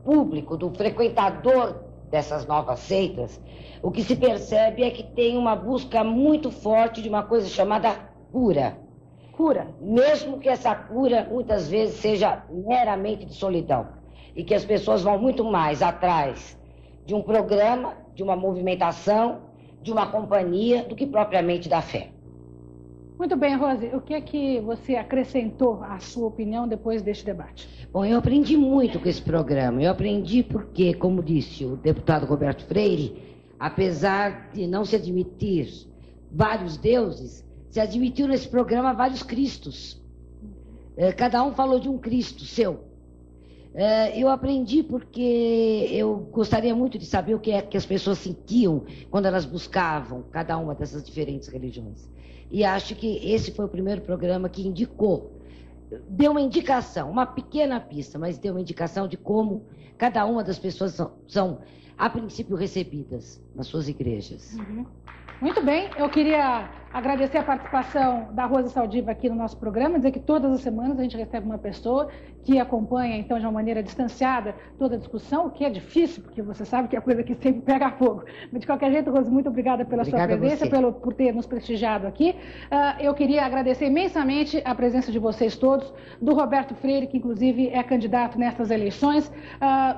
público, do frequentador dessas novas seitas, o que se percebe é que tem uma busca muito forte de uma coisa chamada cura. Cura. Mesmo que essa cura muitas vezes seja meramente de solidão. E que as pessoas vão muito mais atrás de um programa, de uma movimentação, de uma companhia, do que propriamente da fé. Muito bem, Rose. O que é que você acrescentou à sua opinião depois deste debate? Bom, eu aprendi muito com esse programa. Eu aprendi porque, como disse o deputado Roberto Freire, apesar de não se admitir vários deuses, se admitiu nesse programa vários cristos. Cada um falou de um Cristo seu. Eu aprendi porque eu gostaria muito de saber o que é que as pessoas sentiam quando elas buscavam cada uma dessas diferentes religiões. E acho que esse foi o primeiro programa que indicou, deu uma indicação, uma pequena pista, mas deu uma indicação de como cada uma das pessoas são a princípio recebidas nas suas igrejas. Muito bem, eu queria agradecer a participação da Rose Saldiva aqui no nosso programa, dizer que todas as semanas a gente recebe uma pessoa que acompanha, então, de uma maneira distanciada, toda a discussão, o que é difícil, porque você sabe que é coisa que sempre pega fogo. Mas, de qualquer jeito, Rose, muito obrigada pela sua presença, por ter nos prestigiado aqui. Eu queria agradecer imensamente a presença de vocês todos, do Roberto Freire, que, inclusive, é candidato nessas eleições,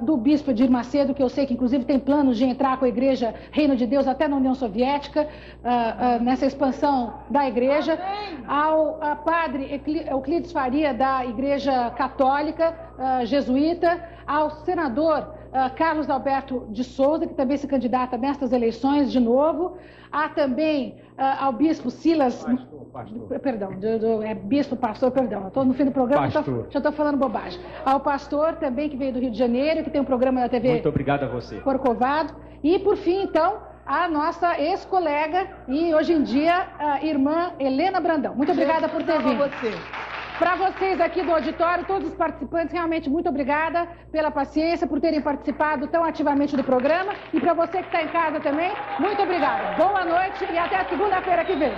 do Bispo Edir Macedo, que eu sei que, inclusive, tem planos de entrar com a Igreja Reino de Deus até na União Soviética, nessa expansão da Igreja, ao Padre Euclides Faria, da Igreja Católica, jesuíta, ao senador Carlos Alberto de Souza, que também se candidata nestas eleições de novo. Há também ao bispo Silas... Pastor. Perdão, bispo, pastor, perdão. Estou no fim do programa, já estou falando bobagem. Ao pastor também, que veio do Rio de Janeiro, que tem um programa na TV... Muito obrigado a você. Corcovado. E, por fim, então, a nossa ex-colega e, hoje em dia, a irmã Helena Brandão. Muito obrigada por ter vindo. Para vocês aqui do auditório, todos os participantes, realmente muito obrigada pela paciência, por terem participado tão ativamente do programa. E para você que está em casa também, muito obrigada. Boa noite e até a segunda-feira que vem.